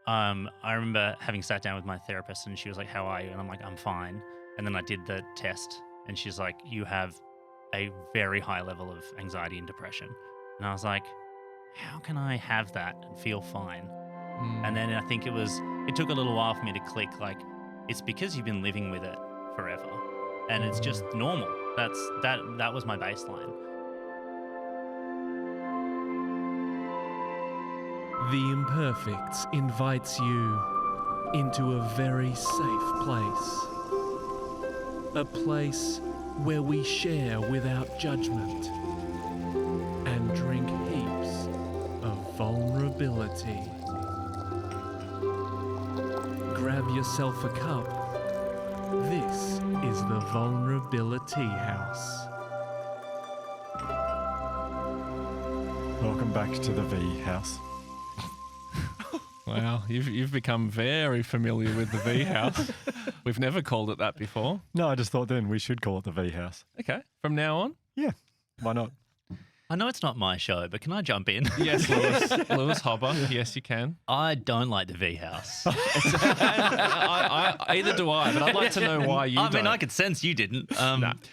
I remember having sat down with my therapist and she was like, "How are you?" And I'm like, "I'm fine." And then I did the test and she's like, "You have a very high level of anxiety and depression." And I was like, "How can I have that and feel fine?" And then I think it took a little while for me to click, like, it's because you've been living with it forever and it's just normal. That was my baseline. The Imperfects invites you into a very safe place. A place where we share without judgment and drink heaps of vulnerability. Grab yourself a cup. This is the Vulnerabilitea House. Welcome back to the V House. Wow, you've become very familiar with the V House. We've never called it that before. No, I just thought then we should call it the V House. Okay, from now on? Yeah, why not? I know it's not my show, but can I jump in? Yes, Lewis Hobba. Yes, you can. I don't like the V House. Either do I, but I'd like to know why you don't. I mean, I could sense you didn't.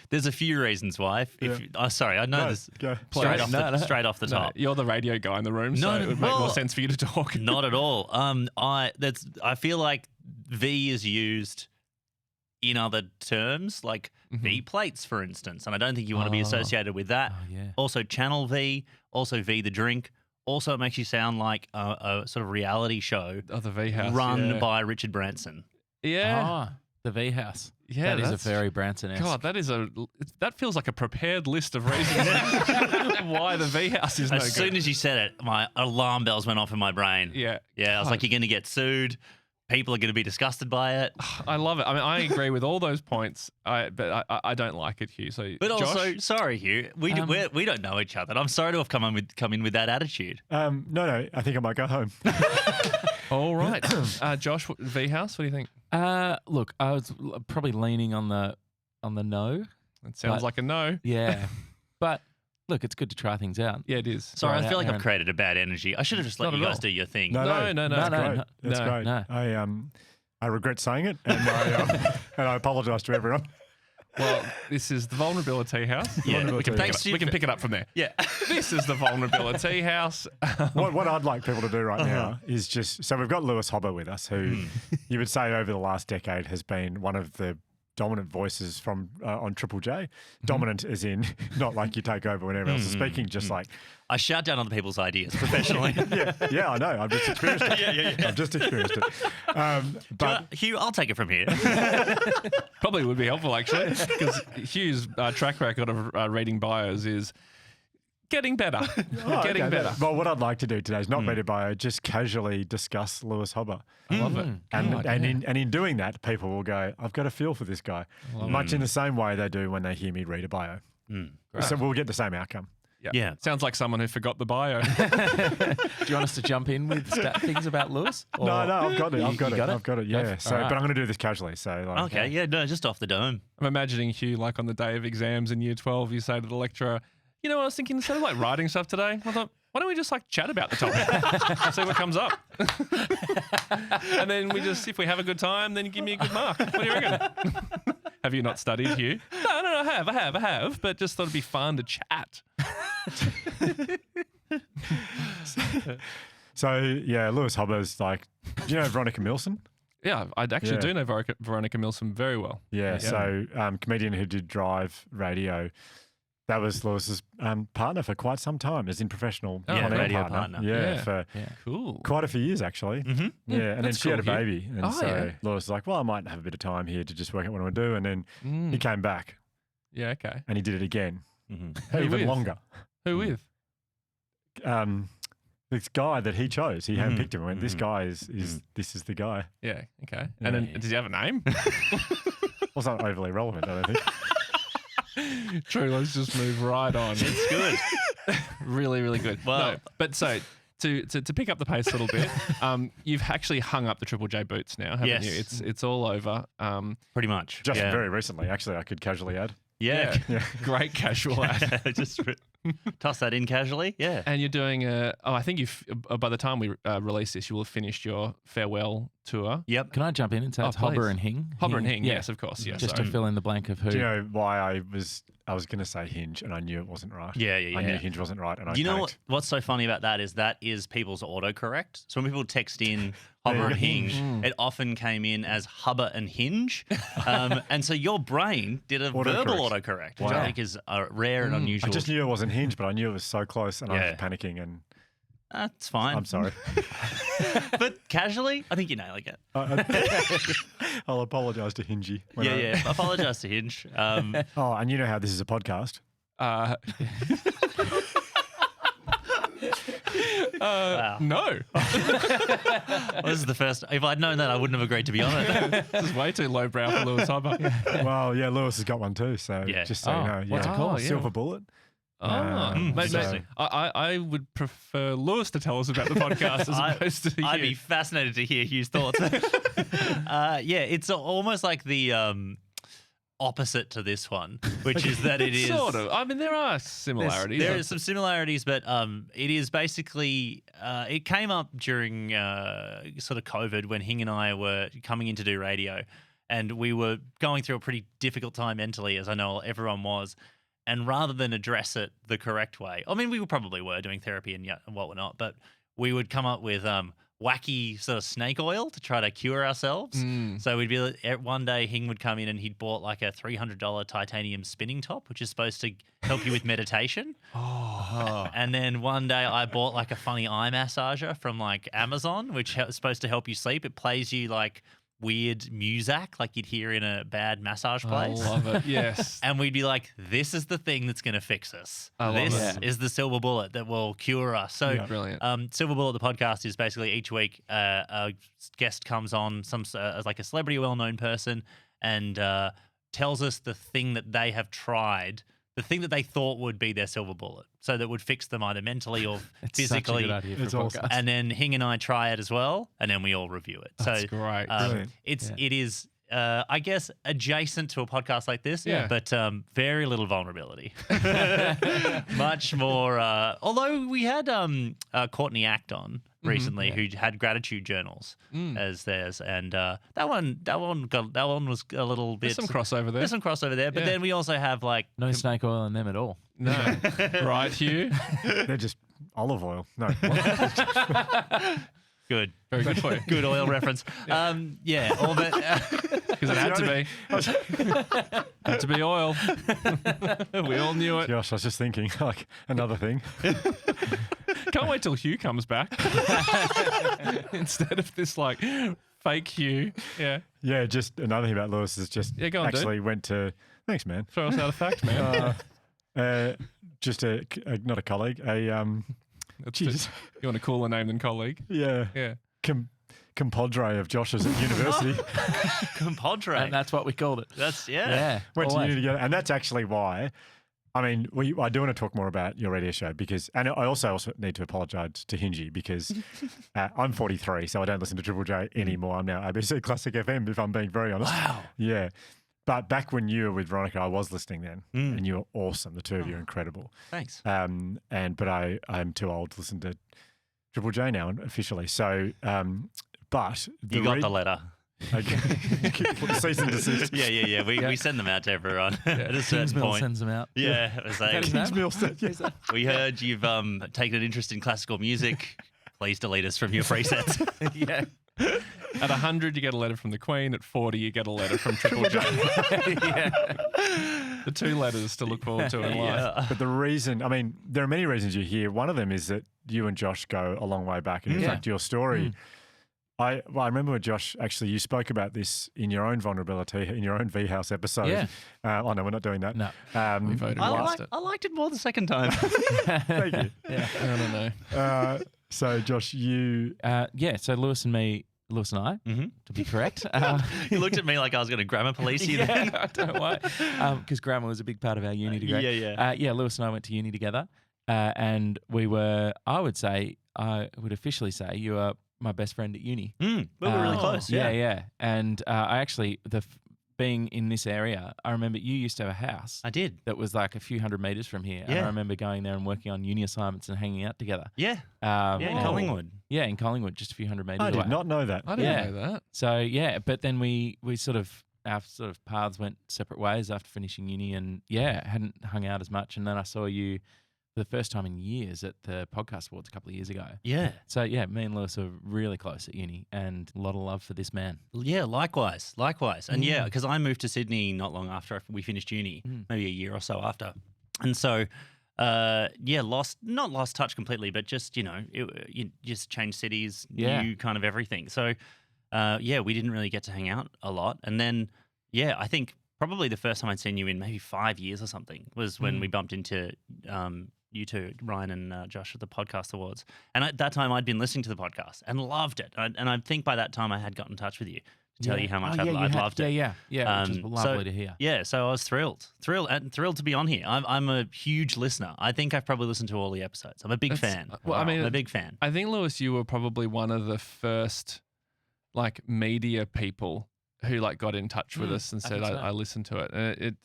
There's a few reasons why. Sorry, I know this Go. straight off the No, top. you're the radio guy in the room, so it would make more sense for you to talk. Not at all. I feel like V is used in other terms, like V plates, for instance, and I don't think you want to be associated with that. Oh, yeah. Also, Channel V, also V the drink. Also, it makes you sound like a sort of reality show Oh, the V House. run by Richard Branson. Yeah. The V House. Yeah, that is a that's- very Branson-esque. God, that feels like a prepared list of reasons why the V House is no good. As soon as you said it, my alarm bells went off in my brain. Yeah. Yeah, I was like, you're going to get sued. People are going to be disgusted by it. I love it. I mean, I agree with all those points, but I don't like it, Hugh. So, But Josh? also, sorry, Hugh, we don't know each other. I'm sorry to have come in with that attitude. No, I think I might go home. All right. Josh, V House, what do you think? Look, I was probably leaning on the no. It sounds But- like a no. Yeah. But look, it's good to try things out. Yeah, it is. Sorry, Right I feel out like there I've created a bad energy. I should have just let Not you at guys all. do your thing. No, That's no, great. That's no, great. no. I regret saying it, and I apologise to everyone. Well, this is the Vulnerabilitea House. Yeah. We can Thanks to we you can for- pick it up from there. Yeah. This is the Vulnerabilitea House. What I'd like people to do right now is just, so we've got Lewis Hobba with us, who you would say over the last decade has been one of the dominant voices from on Triple J. Dominant as in not like you take over when everyone else is speaking, just like, I shout down other people's ideas professionally. yeah, I know, I've just experienced it. Yeah. I've just experienced it. But Hugh, I'll take it from here. Probably would be helpful, actually, because Hugh's track record of reading bios is getting better. Getting okay, better. Well, what I'd like to do today is not read a bio, just casually discuss Lewis Hobba. I love it. And in doing that, people will go, I've got a feel for this guy. Much in the same way they do when they hear me read a bio. So we'll get the same outcome. Yeah. Sounds like someone who forgot the bio. Do you want us to jump in with things about Lewis? No, I've got it. You I've got it. Yeah. Go So, all right. but I'm going to do this casually. So, like, Okay, yeah, no, just off the dome. I'm imagining Hugh, like on the day of exams in year 12, you say to the lecturer, you know, I was thinking, instead of like writing stuff today, I thought, why don't we just like chat about the topic? See what comes up. And then we just, if we have a good time, then you give me a good mark. What do you reckon? Have you not studied, Hugh? No, I have, but just thought it'd be fun to chat. So yeah, Lewis Hobba is like, do you know Veronica Milson? Yeah, I actually Yeah. do know Veronica Milson very well. Yeah. So comedian who did Drive Radio. That was Lewis's partner for quite some time, as in professional Oh, on-air radio partner. Yeah, for Cool. quite a few years actually. Mm-hmm. Yeah, and then That's she had a cool, Hugh. baby, and Oh, so yeah. Lewis was like, "Well, I might have a bit of time here to just work out what I want to do." And then he came back, Yeah, okay. and he did it again, Mm-hmm. Who even with? longer. Who with? This guy that he chose, he handpicked him and went, "This guy is this is the guy." Yeah, okay. And then, did you have a name? Wasn't overly relevant, I don't think. True, let's just move right on. It's good. Really, really good. Well- No, but so to pick up the pace a little bit, you've actually hung up the Triple J boots now, haven't Yes. you? It's all over. Pretty much. Just yeah. very recently, actually, I could casually add. Yeah. Great casual ad. Just Toss that in casually. Yeah. And you're doing I think you've, by the time we release this, you will have finished your farewell tour. Yep. Can I jump in and say Oh, it's Hobba please. and Hing? Hobba and Hing, yes, of course. Yeah, Just sorry. to fill in the blank of who. Do you know why I was going to say Hinge and I knew it wasn't right? Yeah. I knew Hinge wasn't right, and I You know panicked. what's so funny about that is people's autocorrect. So when people text in Hobba and Hinge, it often came in as Hubba and Hinge. And so your brain did a verbal autocorrect, which I think is rare and unusual. I just knew it wasn't Hinge, but I knew it was so close, and I Yeah. was panicking. And That's fine. I'm sorry. But casually, I think you're nailing it. I'll apologise to Hingy. Yeah. Apologise to Hinge. Oh, and you know how this is a podcast. Wow. No. This is the first. If I'd known that, I wouldn't have agreed to be on it. This is way too lowbrow for Lewis Hobba. Well, yeah, Lewis has got one too. So Yeah. just so you know, what's it called? Oh, yeah. Silver Bullet. Mate, so- I would prefer Lewis to tell us about the podcast as opposed to I'd you. be fascinated to hear Hugh's thoughts. Yeah, it's almost like the opposite to this one, which is that it is sort of. I mean, there are similarities. There is some similarities, but it is basically it came up during sort of COVID when Hing and I were coming in to do radio, and we were going through a pretty difficult time mentally, as I know everyone was. And rather than address it the correct way, I mean, we probably were doing therapy and whatnot, but we would come up with wacky sort of snake oil to try to cure ourselves. So we'd be one day Hing would come in and he'd bought like a $300 titanium spinning top, which is supposed to help you with meditation. And then one day I bought like a funny eye massager from like Amazon, which is supposed to help you sleep. It plays you like weird music like you'd hear in a bad massage I place. love it. Yes. And we'd be like, this is the thing that's going to fix us. I love This it. is the silver bullet that will cure us. So, Brilliant. Silver Bullet, the podcast, is basically each week a guest comes on, like a celebrity, well-known person, and tells us the thing that they have tried, the thing that they thought would be their silver bullet, so that would fix them either mentally or physically. Such a good idea for It's a awesome. podcast. And then Hing and I try it as well, and then we all review it. That's so great. Brilliant. it is. I guess adjacent to a podcast like this, Yeah. but very little vulnerability. Much more. Although we had Courtney Act on recently, who had gratitude journals as theirs, and that one was a little bit. There's some crossover there. There's some crossover there, but Yeah. then we also have like No snake oil in them at all. No. Right, Hugh? They're just olive oil. No. good. Very good for you. Good oil reference. Yeah, all but Because it had to be. Had to be oil. We all knew it. Gosh, I was just thinking, like, another thing. Can't wait till Hugh comes back. Instead of this, like, fake Hugh. Yeah. Yeah, just another thing about Lewis is just Yeah, go on, dude. actually went to, thanks, man. Throw us out a fact, man. Just not a colleague, That's Jesus. You want a cooler name than colleague? yeah, Yeah. compadre of Josh's at university. compadre. And that's what we called it. That's Yeah. Went to always. uni together, and that's actually why. I mean, I do want to talk more about your radio show and I also need to apologise to Hingy because I'm 43, so I don't listen to Triple J anymore. I'm now ABC Classic FM, if I'm being very honest. Wow. Yeah. But back when you were with Veronica, I was listening then, and you were awesome. The two of you are incredible. Thanks. But I'm too old to listen to Triple J now officially. So, but You got the letter. Okay. Cease and desist. Yeah. We send them out to everyone at a certain Kingsmill point. sends them out. Yeah, it was like, Is that his name? Kingsmill said, yeah. we heard you've taken an interest in classical music. Please delete us from your presets. Yeah. At 100, you get a letter from the Queen. At 40, you get a letter from Triple J. The two letters to look forward to in life. But the reason, I mean, there are many reasons you're here. One of them is that you and Josh go a long way back. And in Yeah. fact, your story, I remember when Josh, actually, you spoke about this in your own vulnerability, in your own V House episode. Yeah. Oh, no, we're not doing that. No. We voted I against it. liked it more the second time. Thank you. I don't know. So, Josh, you, Yeah. So Lewis and I, to be correct. You looked at me like I was going to grammar police you then. Yeah, I don't know why. Because grammar was a big part of our uni degree. Yeah. Lewis and I went to uni together, and we were. I would officially say you are my best friend at uni. We were really close. Yeah. And I actually being in this area, I remember you used to have a house I did. that was like a few hundred meters from here. And I Yeah. remember going there and working on uni assignments and hanging out together. Yeah. Yeah, Yeah, in Collingwood. Yeah, in Collingwood, just a few hundred meters I away. did not know that. I didn't Yeah. know that. So yeah, but then we sort of our sort of paths went separate ways after finishing uni, and hadn't hung out as much. And then I saw you for the first time in years at the podcast awards a couple of years ago. Yeah. So yeah, me and Lewis are really close at uni, and a lot of love for this man. Yeah, likewise. And yeah, because I moved to Sydney not long after we finished uni, maybe a year or so after. And so, not lost touch completely, but just, you just changed cities, new kind of everything. So, we didn't really get to hang out a lot. And then, I think probably the first time I'd seen you in maybe 5 years or something was when we bumped into you two, Ryan and Josh, at the podcast awards. And at that time, I'd been listening to the podcast and loved it. And I think by that time, I had gotten in touch with you to tell you how much I'd loved it. Yeah, which is lovely to hear. Yeah, so I was thrilled to be on here. I'm a huge listener. I think I've probably listened to all the episodes. I'm a big fan. Well, I mean, I'm a big fan. I think, Lewis, you were probably one of the first like media people who like got in touch with us and said, I listened to it. And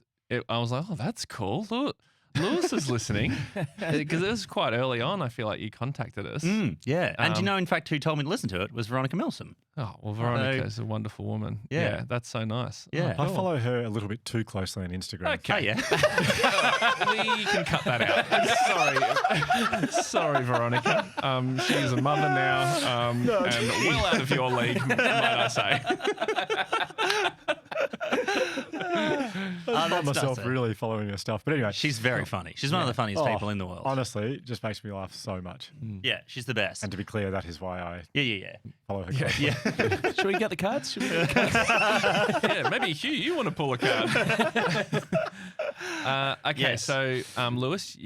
I was like, oh, that's cool. Look, Lewis is listening, because it was quite early on. I feel like you contacted us. Yeah, and in fact, who told me to listen to it was Veronica Milsom. Oh, well, Veronica is a wonderful woman. Yeah. That's so nice. Yeah. Oh, I cool. follow her a little bit too closely on Instagram. Oh, yeah. We can cut that out. Sorry, Veronica. She's a mother now, and well out of your league, might I say. I find myself really following her stuff. But anyway, She's very funny. She's one of the funniest people in the world. honestly, it just makes me laugh so much. Yeah, she's the best. And to be clear, that is why I Yeah. follow her closely. Should we get the cards? Yeah, maybe Hugh, you want to pull a card. Okay, Yes. so Lewis,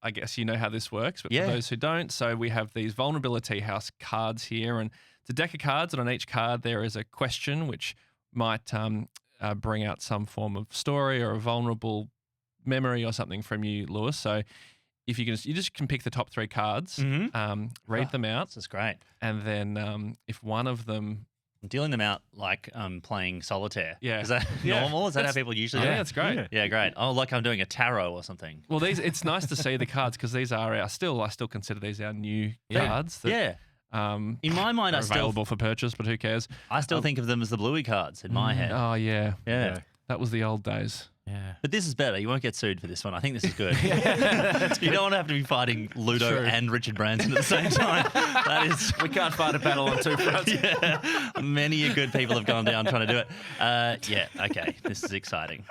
I guess you know how this works, but for those who don't, so we have these Vulnerabilitea House cards here, and it's a deck of cards, and on each card there is a question which might bring out some form of story or a vulnerable memory or something from you, Lewis. So if you just can pick the top three cards, read them out, This is great. and then if one of them, I'm dealing them out like playing solitaire. Yeah. Is that Yeah. normal? Is that how people usually do yeah, it? that's great. Yeah. Yeah, great. Oh, like I'm doing a tarot or something. Well, it's nice to see the cards because these are I still consider these our new cards. That, Yeah. In my mind, are available for purchase, but who cares? I still think of them as the Bluey cards in my head. Oh yeah, Yeah. that was the old days. Yeah. But this is better. You won't get sued for this one. I think this is good. You don't want to have to be fighting Ludo True. and Richard Branson at the same time. That is, We can't fight a battle on two fronts. yeah. Many a good people have gone down trying to do it. Okay. This is exciting.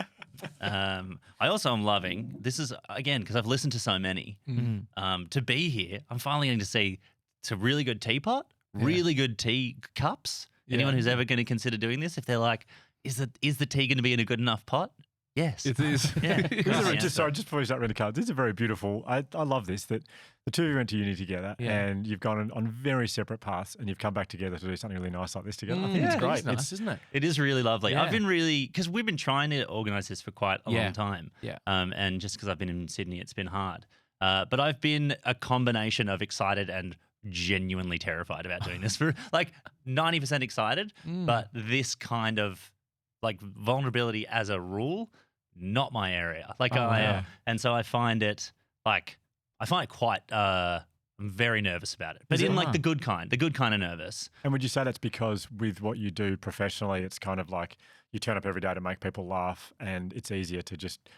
I also am loving, this is, again, because I've listened to so many, to be here, I'm finally getting to see it's a really good teapot, really good tea cups. Anyone who's ever going to consider doing this, if they're like, is the tea going to be in a good enough pot? Yes. It is. Yeah. Just before we start reading the cards, this is a very beautiful. I love this, that the two of you went to uni together and you've gone on very separate paths and you've come back together to do something really nice like this together. I think it's great. It's nice, isn't it? It is really lovely. Yeah. I've been because we've been trying to organise this for quite a long time. Yeah. And just because I've been in Sydney, it's been hard. But I've been a combination of excited and genuinely terrified about doing this. For like 90% excited, but this kind of like vulnerability as a rule, not my area. Like and so I find it quite. I'm very nervous about it, but in like the good kind of nervous. And would you say that's because with what you do professionally, it's kind of like you turn up every day to make people laugh, and it's easier to just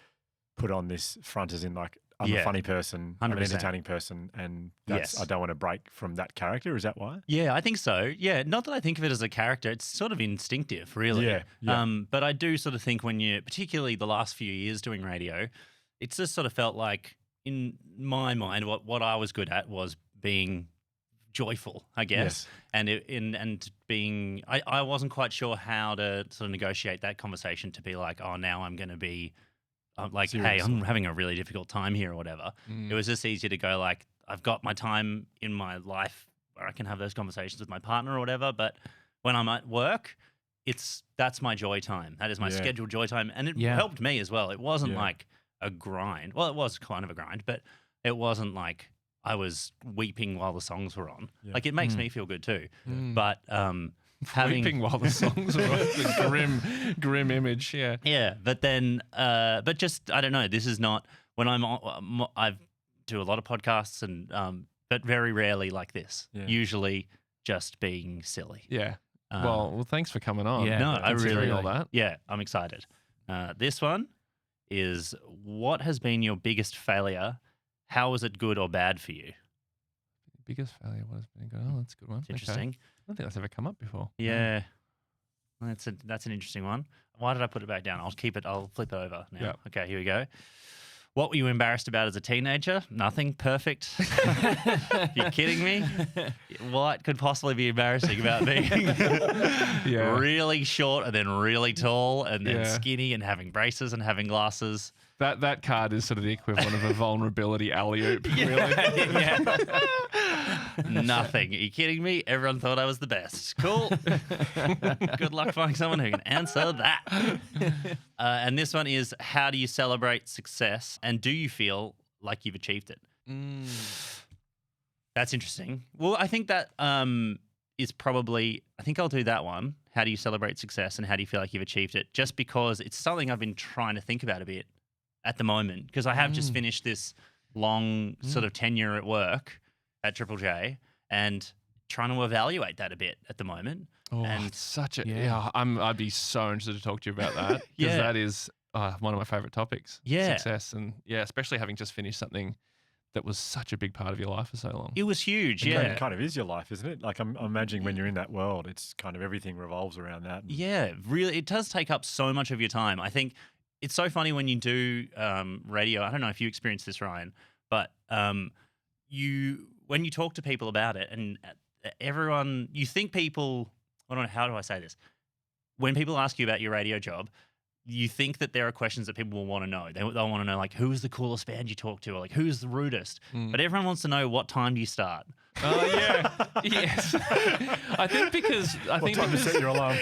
put on this front as in like I'm a funny person, I'm an 100%. entertaining person, and that's I don't want to break from that character. Is that why? Yeah, I think so. Yeah, not that I think of it as a character. It's sort of instinctive, really. Yeah. But I do sort of think when you, particularly the last few years doing radio, it's just sort of felt like in my mind, what I was good at was being joyful, I guess, and being. I wasn't quite sure how to sort of negotiate that conversation to be like, oh, now I'm going to be. Like, hey, I'm having a really difficult time here or whatever. It was just easier to go like, I've got my time in my life where I can have those conversations with my partner or whatever. But when I'm at work, that's my joy time. That is my scheduled joy time. And it helped me as well. It wasn't like a grind. Well, it was kind of a grind, but it wasn't like I was weeping while the songs were on. Like it makes me feel good too. But having Weeping while the songs are on. It's a grim image. Yeah. yeah, but then but just I don't know. This is not when I do a lot of podcasts and but very rarely like this. Yeah. Usually just being silly. Yeah. Uh, Well, thanks for coming on. Yeah. no, I Considering really all that. Yeah, I'm excited. This one is what has been your biggest failure? How was it good or bad for you? Biggest failure. What has been good? Oh, that's a good one. It's Okay. interesting. I don't think that's ever come up before. Yeah. That's an interesting one. Why did I put it back down? I'll flip it over now. Yeah. Okay, here we go. What were you embarrassed about as a teenager? Nothing. Perfect. You kidding me? What could possibly be embarrassing about being Yeah. really short and then really tall and then Yeah. skinny and having braces and having glasses? That card is sort of the equivalent of a vulnerability alley-oop, really. Yeah. Nothing. Are you kidding me? Everyone thought I was the best. Cool. Good luck finding someone who can answer that. And this one is, how do you celebrate success and do you feel like you've achieved it? That's interesting. Well, I think that is probably, I think I'll do that one. How do you celebrate success and how do you feel like you've achieved it? Just because it's something I've been trying to think about a bit at the moment because I have just finished this long sort of tenure at work at Triple J and trying to evaluate that a bit at the moment. Oh, And- it's such a Yeah. I'd be so interested to talk to you about that because Yeah. that is one of my favorite topics. Yeah. Success and especially having just finished something that was such a big part of your life for so long. It was huge, It yeah. kind of is your life, isn't it? Like I'm imagining when you're in that world, it's kind of everything revolves around that. Yeah, really, it does take up so much of your time. I think it's so funny when you do radio. I don't know if you experienced this, Ryan, but when you talk to people about it, and everyone, you think people. I don't know, how do I say this? When people ask you about your radio job, you think that there are questions that people will want to know. They'll want to know, like, who's the coolest band you talk to, or like, who's the rudest. But everyone wants to know, what time do you start? Oh yeah, yes. I think because What time to set your alarm?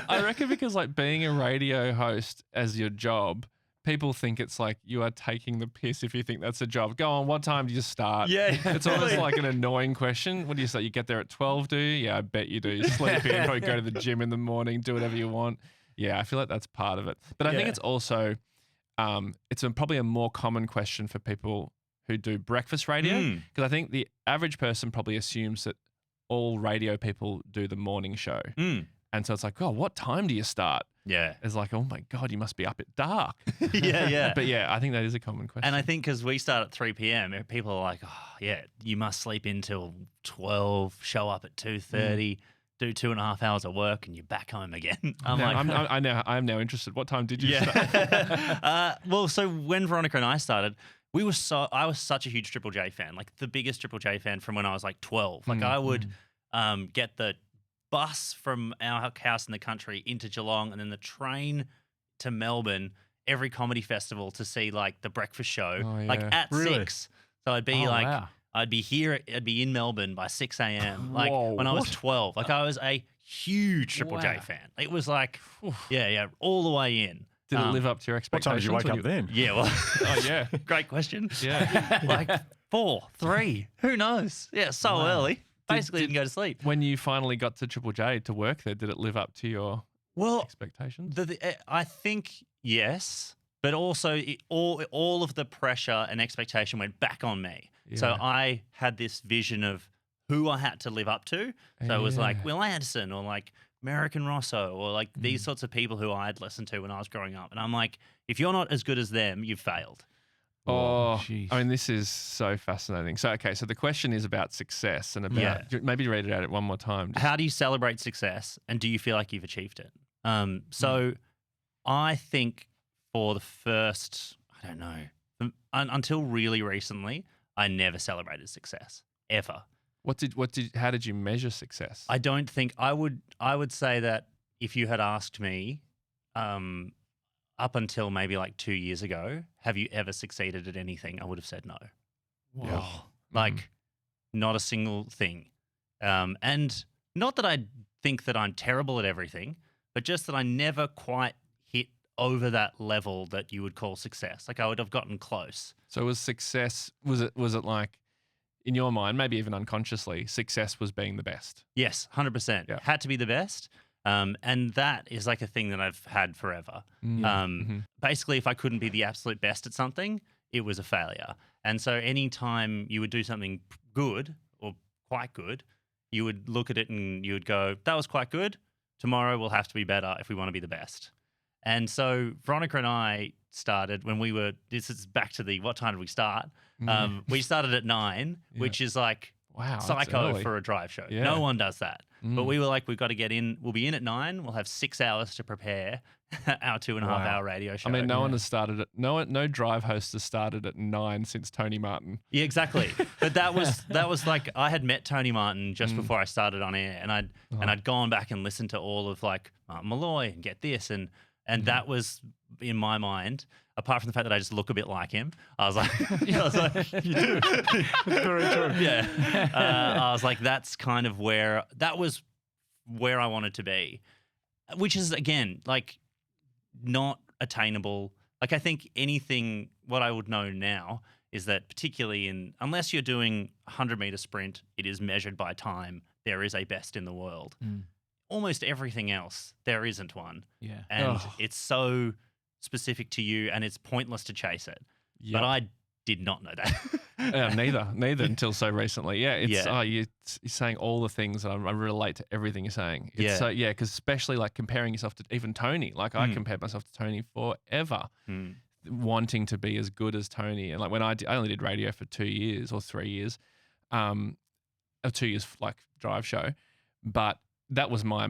I reckon because like being a radio host as your job, people think it's like you are taking the piss if you think that's a job. Go on, what time do you start? Yeah, It's almost like an annoying question. What do you say? You get there at 12, do you? Yeah, I bet you do. You sleep in, probably go to the gym in the morning, do whatever you want. Yeah, I feel like that's part of it. But I think Yeah. it's also, probably a more common question for people who do breakfast radio. Because I think the average person probably assumes that all radio people do the morning show. And so it's like, oh, what time do you start? Yeah. It's like, oh my God, you must be up at dark. Yeah. But yeah, I think that is a common question. And I think because we start at 3 p.m., people are like, oh, yeah, you must sleep until 12, show up at 2:30, do 2.5 hours of work, and you're back home again. I'm now interested. What time did you start? Yeah. Well, so when Veronica and I started, I was such a huge Triple J fan, like the biggest Triple J fan from when I was like 12. Like I would get the bus from our house in the country into Geelong and then the train to Melbourne every comedy festival to see like the breakfast show, Oh, like yeah. at Really? 6. So I'd be wow. I'd be in Melbourne by 6 a.m. Like Whoa, when I was what? 12. Like I was a huge Triple J Wow. fan. It was like, yeah, all the way in. Did it live up to your What time expectations? did you wake when up then? Yeah, well, Oh, yeah. great question. Yeah. Like 4, 3, who knows? Yeah, so early. Basically didn't go to sleep. When you finally got to Triple J to work there, did it live up to your Well, expectations? I think yes, but also all of the pressure and expectation went back on me. So Yeah. I had this vision of who I had to live up to. So it was like Yeah. Will Anderson or like American Rosso or like these sorts of people who I'd listened to when I was growing up. And I'm like, if you're not as good as them, you've failed. Oh, jeez. I mean, this is so fascinating. So, okay, so the question is about success and about, maybe read it out one more time. How do you celebrate success and do you feel like you've achieved it? So I think for the first, I don't know, until really recently, I never celebrated success ever. How did you measure success? I don't think I would say that if you had asked me up until maybe like 2 years ago, have you ever succeeded at anything? I would have said no. Yeah. Like not a single thing. And not that I think that I'm terrible at everything, but just that I never quite hit over that level that you would call success. Like I would have gotten close. So was success, was it like in your mind, maybe even unconsciously, success was being the best. Yes, 100%. Yeah. Had to be the best. And that is like a thing that I've had forever. Basically, if I couldn't be the absolute best at something, it was a failure. And so anytime you would do something good or quite good, you would look at it and you would go, that was quite good. Tomorrow we'll have to be better if we want to be the best. And so Veronica and I started when we were, this is back to the, what time did we start? We started at 9, which is like Wow, that's psycho early. for a drive show. Yeah. No one does that. But we were like, we've got to get in. We'll be in at 9. We'll have 6 hours to prepare our 2.5 hour radio show. I mean, no one has started at no drive host has started at 9 since Tony Martin. Yeah, exactly. But that was like I had met Tony Martin just before I started on air, and I'd gone back and listened to all of like Martin Malloy and Get This, and that was in my mind. Apart from the fact that I just look a bit like him, I was like, You do. Very true. yeah. I was like, that's kind of where I wanted to be, which is again like not attainable. Like I think what I would know now is that particularly unless you're doing a 100-meter sprint, it is measured by time. There is a best in the world. Almost everything else, there isn't one. Yeah. And it's so specific to you and it's pointless to chase it. Yep. But I did not know that. Neither until so recently. Yeah, it's Yeah. you're saying all the things that I relate to everything you're saying. It's Yeah. so because especially like comparing yourself to even Tony. Like I compared myself to Tony forever, wanting to be as good as Tony. And like when I only did radio for 2 years or 3 years, or 2 years like drive show, but that was my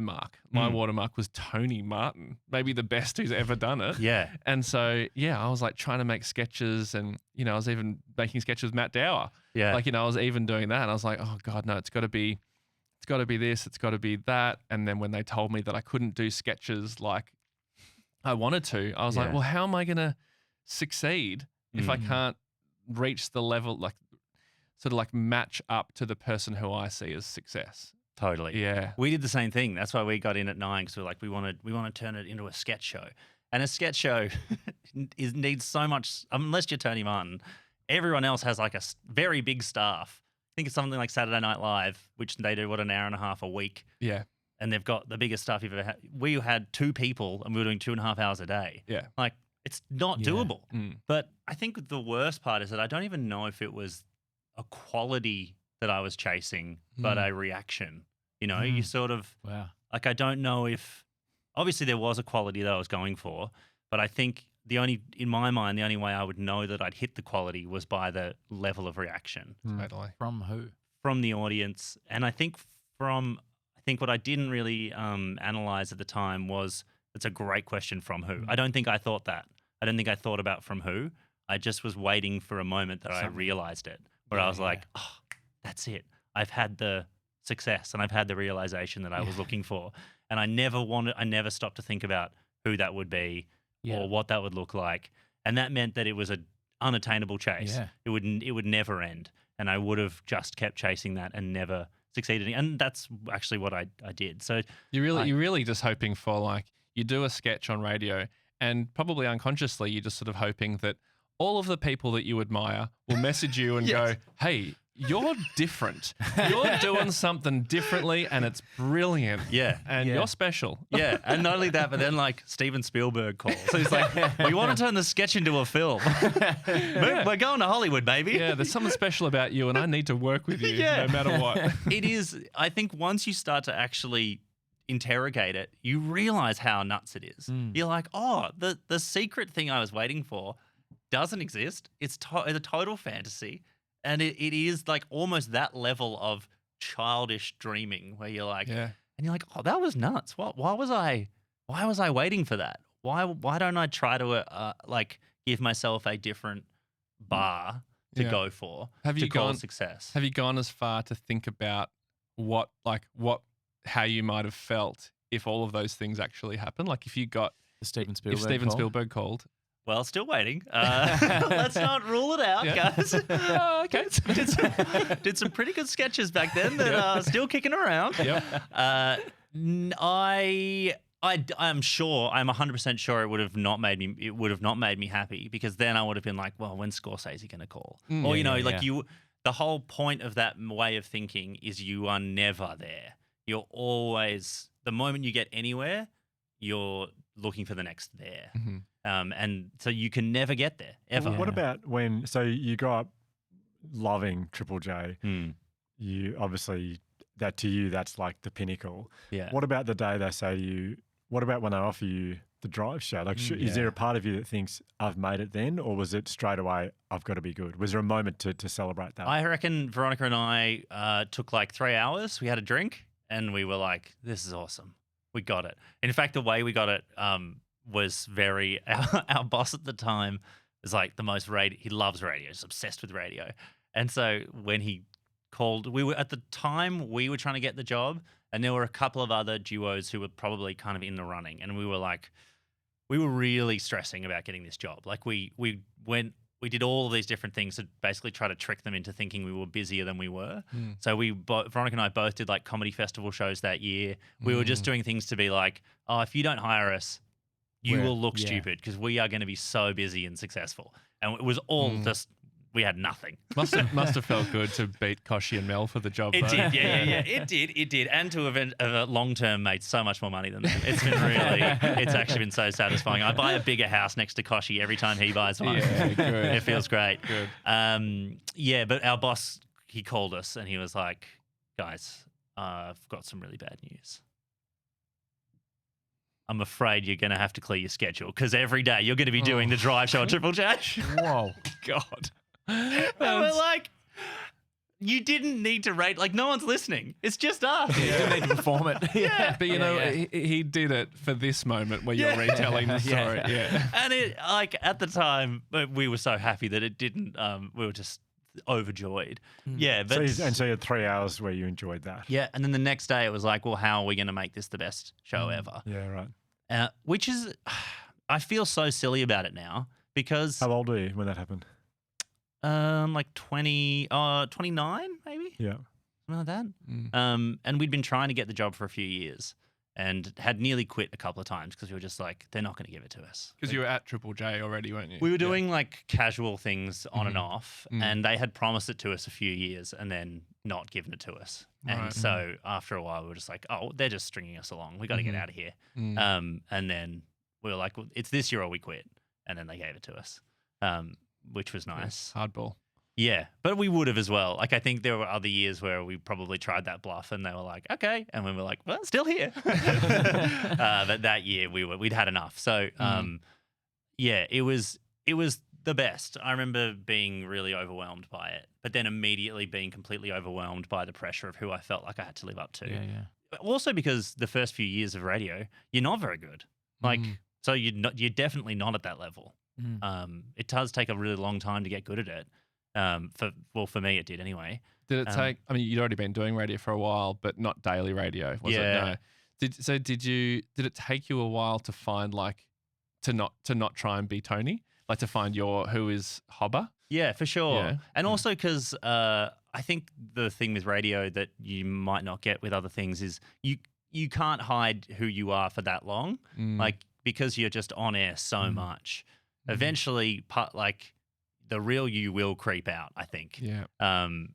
mark. My watermark was Tony Martin, maybe the best who's ever done it. Yeah. And so, I was like trying to make sketches and, I was even making sketches with Matt Dower. Yeah. Like, I was even doing that and I was like, oh God, no, it's got to be this, it's got to be that. And then when they told me that I couldn't do sketches like I wanted to, I was like, well, how am I going to succeed if I can't reach the level, like sort of like match up to the person who I see as success? Totally. Yeah. We did the same thing. That's why we got in at 9 because we're like, we want to turn it into a sketch show. And a sketch show needs so much, unless you're Tony Martin, everyone else has like a very big staff. Think of something like Saturday Night Live, which they do, an hour and a half a week. Yeah. And they've got the biggest staff you've ever had. We had 2 people and we were doing 2.5 hours a day. Yeah. Like, it's not doable. But I think the worst part is that I don't even know if it was a quality that I was chasing, but a reaction. You sort of, like, I don't know if, obviously there was a quality that I was going for, but I think in my mind, the only way I would know that I'd hit the quality was by the level of reaction. Totally. From who? From the audience. And I think what I didn't really analyze at the time was, it's a great question, from who? I don't think I thought that. I don't think I thought about from who. I just was waiting for a moment that I realized it, where I was like, oh, that's it. I've had the success and I've had the realization that I was looking for. And I never stopped to think about who that would be or what that would look like. And that meant that it was an unattainable chase. Yeah. It would never end. And I would have just kept chasing that and never succeeded. And that's actually what I did. So you're really just hoping for, like, you do a sketch on radio and probably unconsciously you're just sort of hoping that all of the people that you admire will message you and go, hey, you're different. You're doing something differently and it's brilliant. Yeah. And you're special. Yeah. And not only that, but then like Steven Spielberg calls. So he's like, we want to turn the sketch into a film. We're going to Hollywood, baby. Yeah, there's something special about you and I need to work with you no matter what. It is. I think once you start to actually interrogate it, you realize how nuts it is. You're like, oh, the secret thing I was waiting for doesn't exist. It's a total fantasy. And it is like almost that level of childish dreaming where you're like, and you're like, oh, that was nuts. Why was I waiting for that? Why don't I try to like give myself a different bar to go for to call success? Have you gone as far to think about how you might have felt if all of those things actually happened? Like if you got Steven Spielberg called. Well, still waiting. Let's not rule it out, guys. Okay. Did some pretty good sketches back then that are still kicking around. Yep. I'm 100% sure it would have not made me happy, because then I would have been like, well, when's Scorsese going to call? Or the whole point of that way of thinking is you are never there. You're always, the moment you get anywhere, you're looking for the next there. And so you can never get there, ever. What about when, so you grow up loving Triple J, you obviously, that to you, that's like the pinnacle. Yeah. What about the day they say to you, what about when they offer you the drive show? Like, is there a part of you that thinks, I've made it then? Or was it straight away, I've got to be good? Was there a moment to celebrate that? I reckon Veronica and I took like 3 hours. We had a drink and we were like, this is awesome. We got it. In fact, the way we got it was very, our boss at the time was like the most radio, he loves radio, he's obsessed with radio. And so when he called, we were, at the time, we were trying to get the job and there were a couple of other duos who were probably kind of in the running. And we were like, we were really stressing about getting this job. Like we did all of these different things to basically try to trick them into thinking we were busier than we were. So Veronica and I both did like comedy festival shows that year. We were just doing things to be like, oh, if you don't hire us, you will look stupid because we are going to be so busy and successful. And it was all just, we had nothing. Must have felt good to beat Koshi and Mel for the job. It though. did, yeah. It did. And to have long term made so much more money than them. It's been really, it's actually been so satisfying. I buy a bigger house next to Koshi every time he buys one. Yeah, good. It feels great. Good. But our boss, he called us and he was like, guys, I've got some really bad news. I'm afraid you're going to have to clear your schedule because every day you're going to be doing the drive show at Triple J. Whoa, God. And we're like, you didn't need to rate. Like, no one's listening. It's just us. You didn't need to perform it. Yeah. But you know, he did it for this moment where you're retelling the story. Yeah. And it, like, at the time, we were so happy that it didn't, we were just overjoyed. Yeah. But So you had 3 hours where you enjoyed that. yeah. And then the next day it was like, well, how are we going to make this the best show ever? Yeah, right. Which is, I feel so silly about it now because How old were you when that happened? like 29 maybe, Yeah. something like that. And we'd been trying to get the job for a few years and had nearly quit a couple of times because we were just like, they're not going to give it to us. Because you were at Triple J already, weren't you? We were doing like casual things on and off, and they had promised it to us a few years and then not given it to us. And Right. so after a while, we were just like, oh, they're just stringing us along. We got to get out of here. And then we were like, well, it's this year or we quit. And then they gave it to us, which was nice. Hardball. Yeah, but we would have as well. Like, I think there were other years where we probably tried that bluff and they were like, okay. And we were like, well, still here. But that year we'd had enough. So, yeah, it was the best. I remember being really overwhelmed by it, but then immediately being completely overwhelmed by the pressure of who I felt like I had to live up to. Yeah. Also because the first few years of radio, you're not very good. Like, so you're definitely not at that level. It does take a really long time to get good at it. For me, it did anyway. Did it take? I mean, you'd already been doing radio for a while, but not daily radio, was it? No. Did it take you a while to find to not try and be Tony, like to find who is Hobba? Yeah, for sure. Yeah. And also because I think the thing with radio that you might not get with other things is you can't hide who you are for that long, like because you're just on air so much. Eventually, the real you will creep out, I think. Yeah.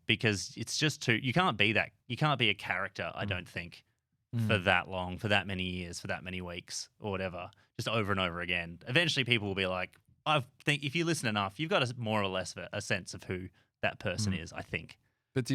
Because it's just you can't be that. You can't be a character, I don't think, for that long, for that many years, for that many weeks or whatever, just over and over again. Eventually people will be like, I think if you listen enough, you've got more or less a sense of who that person is, I think. But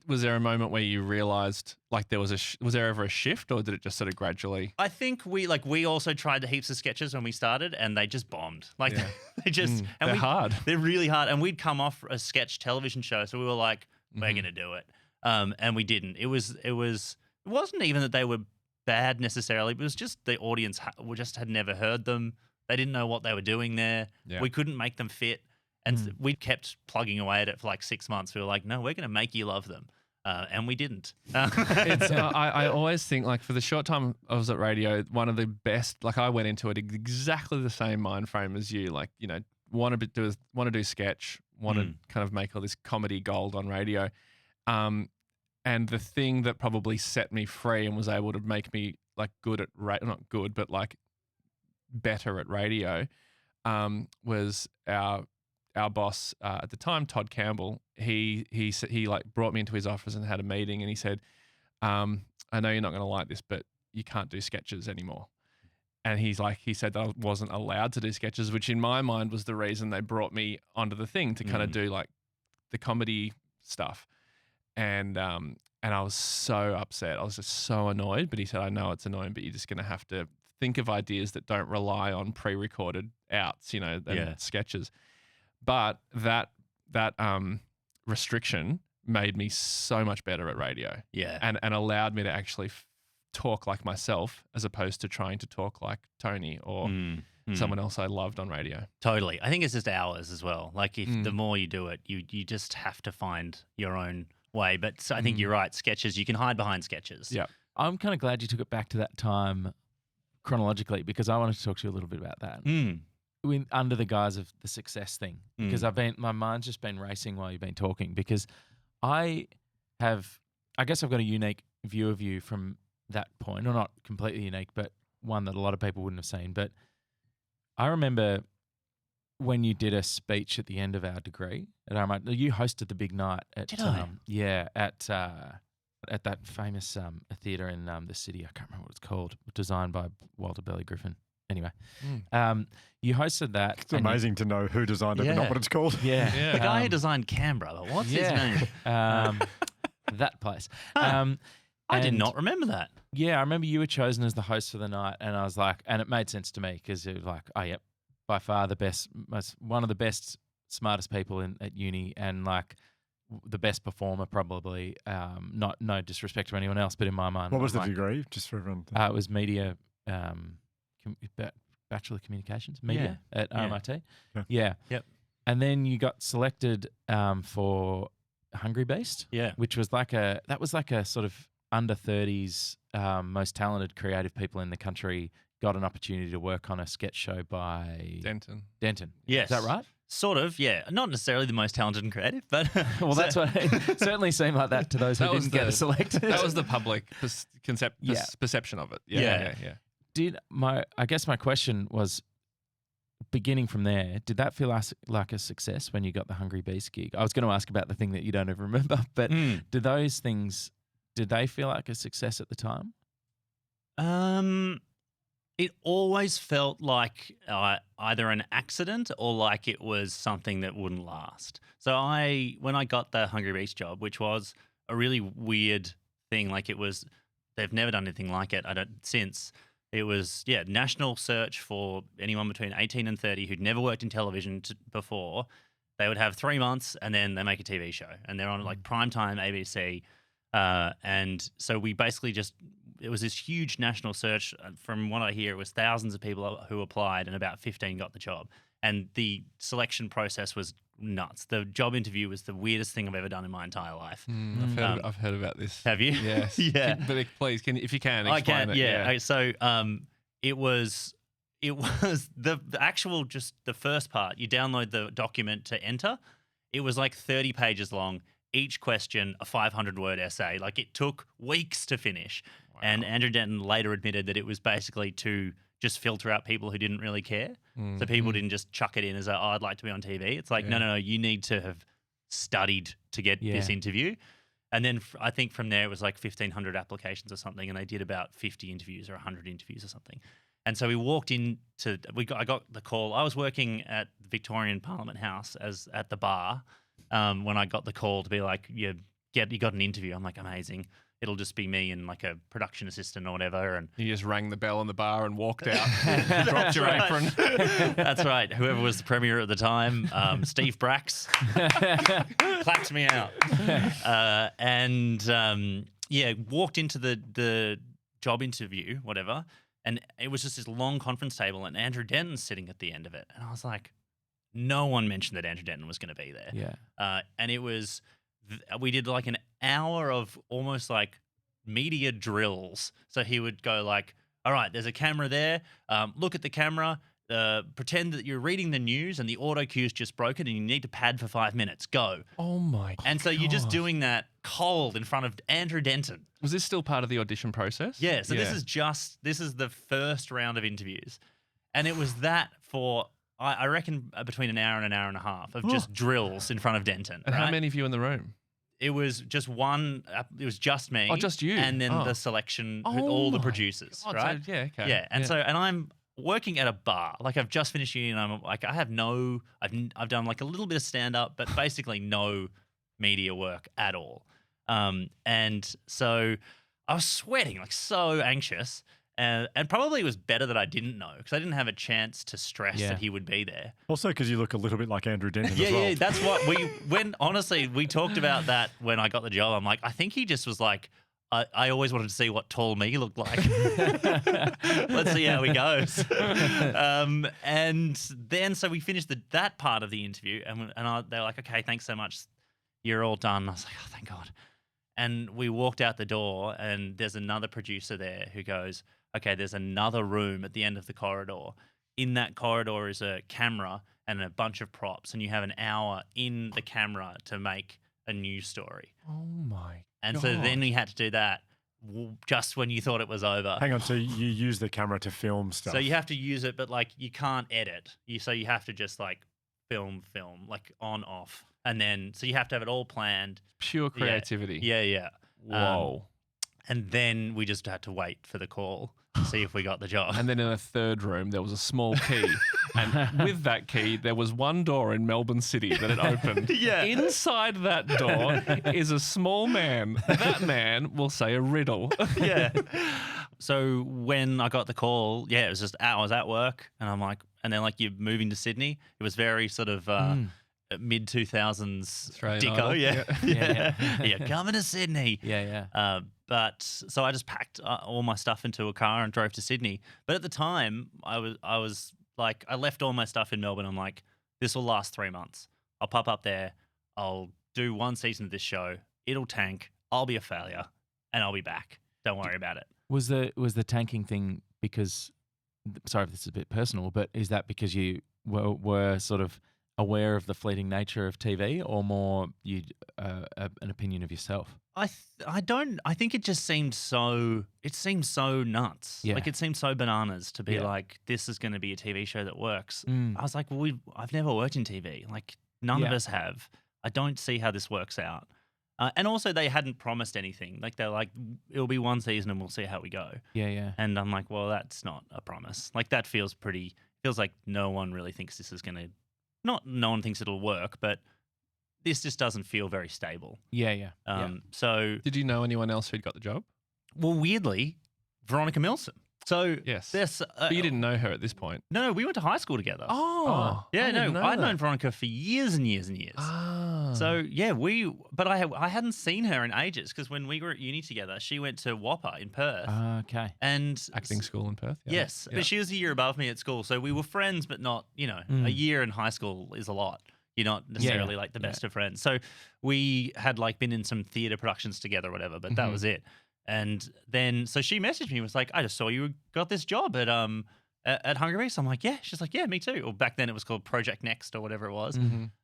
was there a moment where you realized was there ever a shift or did it just sort of gradually? I think we also tried heaps of sketches when we started and they just bombed. They just, they're hard. They're really hard. And we'd come off a sketch television show. So we were like, we're going to do it. And we didn't. It wasn't even that they were bad necessarily. It was just the audience had never heard them. They didn't know what they were doing there. Yeah. We couldn't make them fit. And we kept plugging away at it for like 6 months. We were like, no, we're going to make you love them. And we didn't. I always think for the short time I was at radio, one of the best, I went into it exactly the same mind frame as you, want to do sketch, want to kind of make all this comedy gold on radio. And the thing that probably set me free and was able to make me good at not good, but better at radio, was our our boss at the time, Todd Campbell, he like brought me into his office and had a meeting, and he said, I know you're not going to like this, but you can't do sketches anymore. And he said that I wasn't allowed to do sketches, which in my mind was the reason they brought me onto the thing to kind of do like the comedy stuff. And I was so upset. I was just so annoyed. But he said, I know it's annoying, but you're just going to have to think of ideas that don't rely on pre-recorded outs, and sketches. But that restriction made me so much better at radio. Yeah. And allowed me to actually talk like myself as opposed to trying to talk like Tony or someone else I loved on radio. Totally. I think it's just hours as well. Like if the more you do it, you just have to find your own way. But so I think you're right. Sketches, you can hide behind sketches. Yeah. I'm kind of glad you took it back to that time chronologically, because I wanted to talk to you a little bit about that. Under the guise of the success thing, because my mind's just been racing while you've been talking, because I guess I've got a unique view of you from that point, or not completely unique, but one that a lot of people wouldn't have seen. But I remember when you did a speech at the end of our degree at RMIT, you hosted the big night at Did I? at that famous theatre in the city. I can't remember what it's called, designed by Walter Belly Griffin. Anyway, you hosted that. It's amazing to know who designed it, but not what it's called. Yeah, The guy who designed Canberra, what's his name? That place. I did and- not remember that. Yeah, I remember you were chosen as the host for the night, and I was like, and it made sense to me because it was like, oh, yep, by far the best, one of the best, smartest people at uni, and like the best performer probably. No disrespect to anyone else, but in my mind, What was the like, degree, just for everyone? it was media, Bachelor of Communications, media at RMIT. Yeah. Yep. And then you got selected for Hungry Beast. Yeah. Which was like a sort of under 30s most talented creative people in the country got an opportunity to work on a sketch show by Denton. Yes. Is that right? Sort of, yeah. Not necessarily the most talented and creative, but Well, that's what it certainly seemed like that to those who That was didn't get the- selected. That was the public Yeah. perception of it. Yeah. I guess my question was, beginning from there, did that feel like a success when you got the Hungry Beast gig? I was going to ask about the thing that you don't ever remember, but did those things, did they feel like a success at the time? It always felt like either an accident or like it was something that wouldn't last. So when I got the Hungry Beast job, which was a really weird thing, like they've never done anything like it. Since. It was, national search for anyone between 18 and 30 who'd never worked in television before. They would have 3 months and then they make a TV show. And they're on like primetime ABC. And so we basically it was this huge national search. From what I hear, it was thousands of people who applied and about 15 got the job. And the selection process was nuts. The job interview was the weirdest thing I've ever done in my entire life. I've heard about this. Have you? Yes. Yeah. But please, if you can, I explain can. it. Yeah. Okay, so it was the actual, just the first part. You download the document to enter. It was like 30 pages long. Each question a 500-word essay. Like it took weeks to finish. Wow. And Andrew Denton later admitted that it was basically to just filter out people who didn't really care. So people didn't just chuck it in as I'd like to be on TV. It's like, no, you need to have studied to get this interview. And then I think from there it was like 1,500 applications or something, and they did about 50 interviews or 100 interviews or something. And so we walked into, I got the call. I was working at the Victorian Parliament House at the bar when I got the call to be like, you got an interview. I'm like, amazing. It'll just be me and like a production assistant or whatever. And you just rang the bell on the bar and walked out, dropped your apron. That's right. Whoever was the premier at the time, Steve Brax, clapped me out. Walked into the job interview, whatever, and it was just this long conference table, and Andrew Denton's sitting at the end of it, and I was like, no one mentioned that Andrew Denton was going to be there. Yeah. And it was. We did like an hour of almost like media drills. So he would go like, all right, there's a camera there. Look at the camera. Pretend that you're reading the news and the auto cue's just broken and you need to pad for 5 minutes. Go. Oh my God. And so you're just doing that cold in front of Andrew Denton. Was this still part of the audition process? Yeah. So this is the first round of interviews. And it was that for I reckon between an hour and an hour and a half of just drills in front of Denton. And right? how many of you in the room? It was just one. It was just me. Oh, just you? And then Oh. the selection with Oh all the my producers, God, right? so- yeah, okay. Yeah, and I'm working at a bar. Like I've just finished uni, and I'm like I have no. I've done like a little bit of stand up, but basically no media work at all. And so I was sweating, like so anxious. And probably it was better that I didn't know because I didn't have a chance to stress that he would be there. Also, because you look a little bit like Andrew Denton Yeah, as well. yeah, that's what honestly, we talked about that when I got the job. I'm like, I think he just was like, I always wanted to see what tall me looked like. Let's see how he goes. And then, so we finished that part of the interview and they were like, okay, thanks so much. You're all done. I was like, oh, thank God. And we walked out the door and there's another producer there who goes, okay, there's another room at the end of the corridor. In that corridor is a camera and a bunch of props, and you have an hour in the camera to make a news story. Oh my And God. so then we had to do that just when you thought it was over. Hang on, so you use the camera to film stuff. So you have to use it, but like you can't edit. So you have to just like film, like on, off. And then, so you have to have it all planned. Pure creativity. Yeah. Whoa. And then we just had to wait for the call to see if we got the job. And then in a third room, there was a small key. And with that key, there was one door in Melbourne City that had opened. Yeah. Inside that door is a small man. That man will say a riddle. Yeah. So when I got the call, it was just, I was at work and I'm like, and then like you're moving to Sydney. It was very sort of mid 2000s Australian Dicko. Idol. Yeah. Yeah. Coming to Sydney. Yeah. But so I just packed all my stuff into a car and drove to Sydney. But at the time, I was like, I left all my stuff in Melbourne. I'm like, this will last 3 months. I'll pop up there. I'll do one season of this show. It'll tank. I'll be a failure, and I'll be back. Don't worry about it. Was the tanking thing because? Sorry if this is a bit personal, but is that because you were sort of aware of the fleeting nature of TV, or more you an opinion of yourself? I think it just seemed so. It seemed so nuts. Yeah. Like it seemed so bananas to be Yeah. like, this is going to be a TV show that works. Mm. I was like, well, I've never worked in TV. Like none of Yeah. us have. I don't see how this works out. And also, they hadn't promised anything. Like they're like, it'll be one season and we'll see how we go. Yeah. And I'm like, well, that's not a promise. Like that feels like no one really thinks this is going to. Not no one thinks it'll work, but this just doesn't feel very stable. Yeah. So, Did you know anyone else who'd got the job? well, weirdly, Veronica Milsom. So, Yes. this. But you didn't know her at this point. No, we went to high school together. Oh. yeah, I didn't know I'd that. known Veronica for years and years and years. Ah. So, yeah, but I hadn't seen her in ages because when we were at uni together, she went to Hobba in Perth. Okay. And Acting school in Perth. Yeah. Yes, Yeah. but she was a year above me at school, so we were friends, but not, a year in high school is a lot. You're not necessarily like the best of friends. So we had like been in some theatre productions together or whatever, but that was it. And then, so she messaged me, was like, I just saw you got this job at Hungry Beast. I'm like, yeah. She's like, yeah, me too. Or back then it was called Project Next or whatever it was.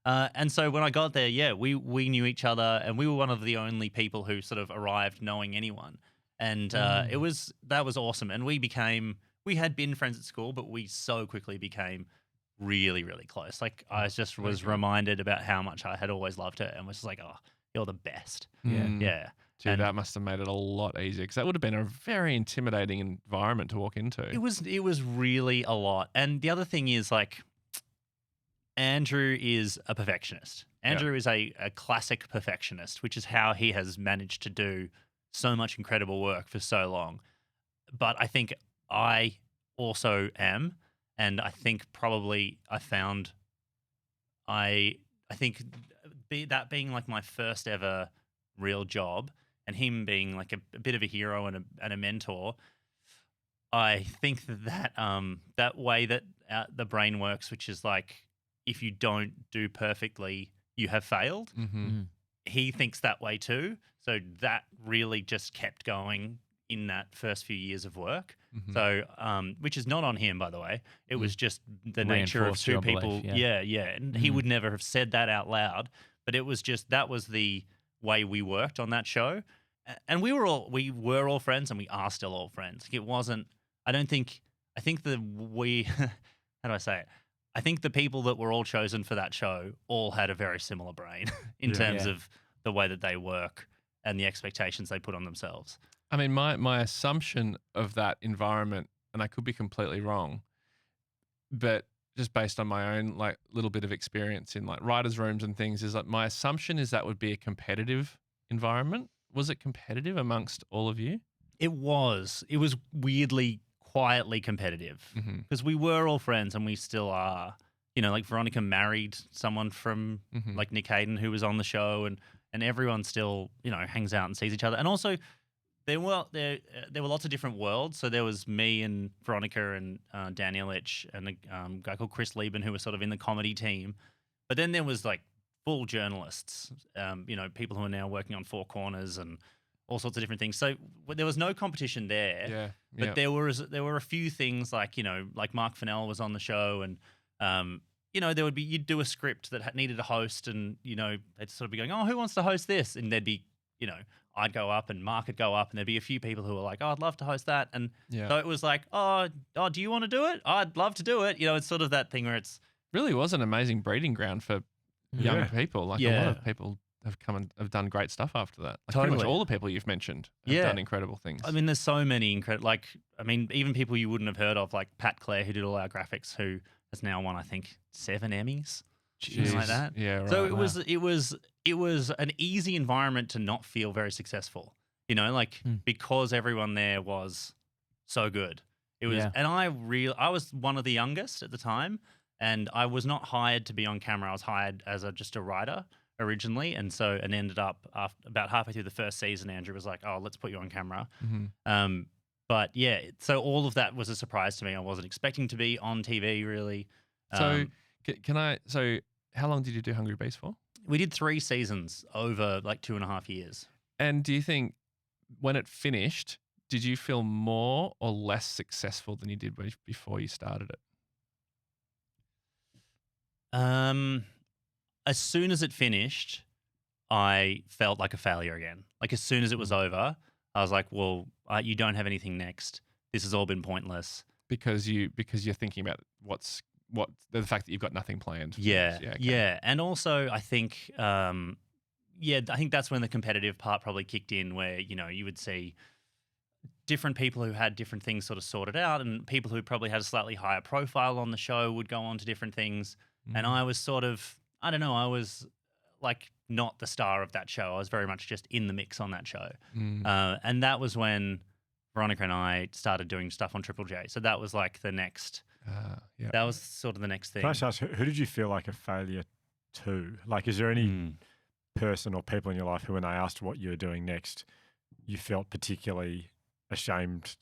And so when I got there, we knew each other, and we were one of the only people who sort of arrived knowing anyone. And that was awesome. And we had been friends at school, but we so quickly became really, really close. Like I just was reminded about how much I had always loved her and was just like, oh, you're the best. Mm. Yeah. Gee, And- that must have made it a lot easier because that would have been a very intimidating environment to walk into. It was really a lot. And the other thing is like Andrew is a perfectionist. Andrew is a classic perfectionist, which is how he has managed to do so much incredible work for so long. But I think I also am. And I think probably I think that being like my first ever real job and him being like a bit of a hero and a mentor, I think that way that the brain works, which is like if you don't do perfectly, you have failed. Mm-hmm. He thinks that way too. So that really just kept going in that first few years of work. Mm-hmm. So, which is not on him, by the way. It was just the nature of Reinforced two your people. belief, Yeah. And he would never have said that out loud, but it was just, that was the way we worked on that show. And we were all friends, and we are still all friends. It wasn't, I think how do I say it? I think the people that were all chosen for that show all had a very similar brain in terms of the way that they work and the expectations they put on themselves. I mean, my assumption of that environment, and I could be completely wrong, but just based on my own like little bit of experience in like writers' rooms and things, is like my assumption is that would be a competitive environment. Was it competitive amongst all of you? It was weirdly, quietly competitive because we were all friends and we still are. You know, like Veronica married someone from like Nick Hayden who was on the show, and everyone still, you know, hangs out and sees each other. And also, there were lots of different worlds. So there was me and Veronica and Dan Illich and a guy called Chris Lieben who was sort of in the comedy team. But then there was like full journalists, you know, people who are now working on Four Corners and all sorts of different things. So there was no competition there. Yeah. But there were a few things like, you know, like Mark Fennell was on the show and, you know, you'd do a script that needed a host and, you know, they'd sort of be going, oh, who wants to host this? And there'd be, you know, I'd go up and Mark would go up and there'd be a few people who were like, oh, I'd love to host that. And so it was like, oh, do you want to do it? I'd love to do it. You know, it's sort of that thing where it's really was an amazing breeding ground for young people. Like a lot of people have come and have done great stuff after that. Like pretty much all the people you've mentioned have done incredible things. I mean, there's so many incredible, like, I mean, even people you wouldn't have heard of, like Pat Clare, who did all our graphics, who has now won, I think, 7 Emmys, something like that. Yeah, right. So it was an easy environment to not feel very successful. You know, like because everyone there was so good. It was, and I was one of the youngest at the time, and I was not hired to be on camera. I was hired as just a writer originally, and ended up about halfway through the first season, Andrew was like, "Oh, let's put you on camera." But yeah, so all of that was a surprise to me. I wasn't expecting to be on TV really. So So how long did you do Hungry Beast for? We did 3 seasons over like 2.5 years. And do you think when it finished, did you feel more or less successful than you did before you started it? As soon as it finished, I felt like a failure again. Like as soon as it was over, I was like, well, you don't have anything next. This has all been pointless. Because you're thinking about the fact that you've got nothing planned. Yeah. And also I think, I think that's when the competitive part probably kicked in where, you know, you would see different people who had different things sort of sorted out and people who probably had a slightly higher profile on the show would go on to different things. And I was sort of, I don't know, I was like not the star of that show. I was very much just in the mix on that show. And that was when Veronica and I started doing stuff on Triple J. So that was like the next, that was sort of the next thing. Can I just ask, who did you feel like a failure to? Like, is there any person or people in your life who, when they asked what you were doing next, you felt particularly ashamed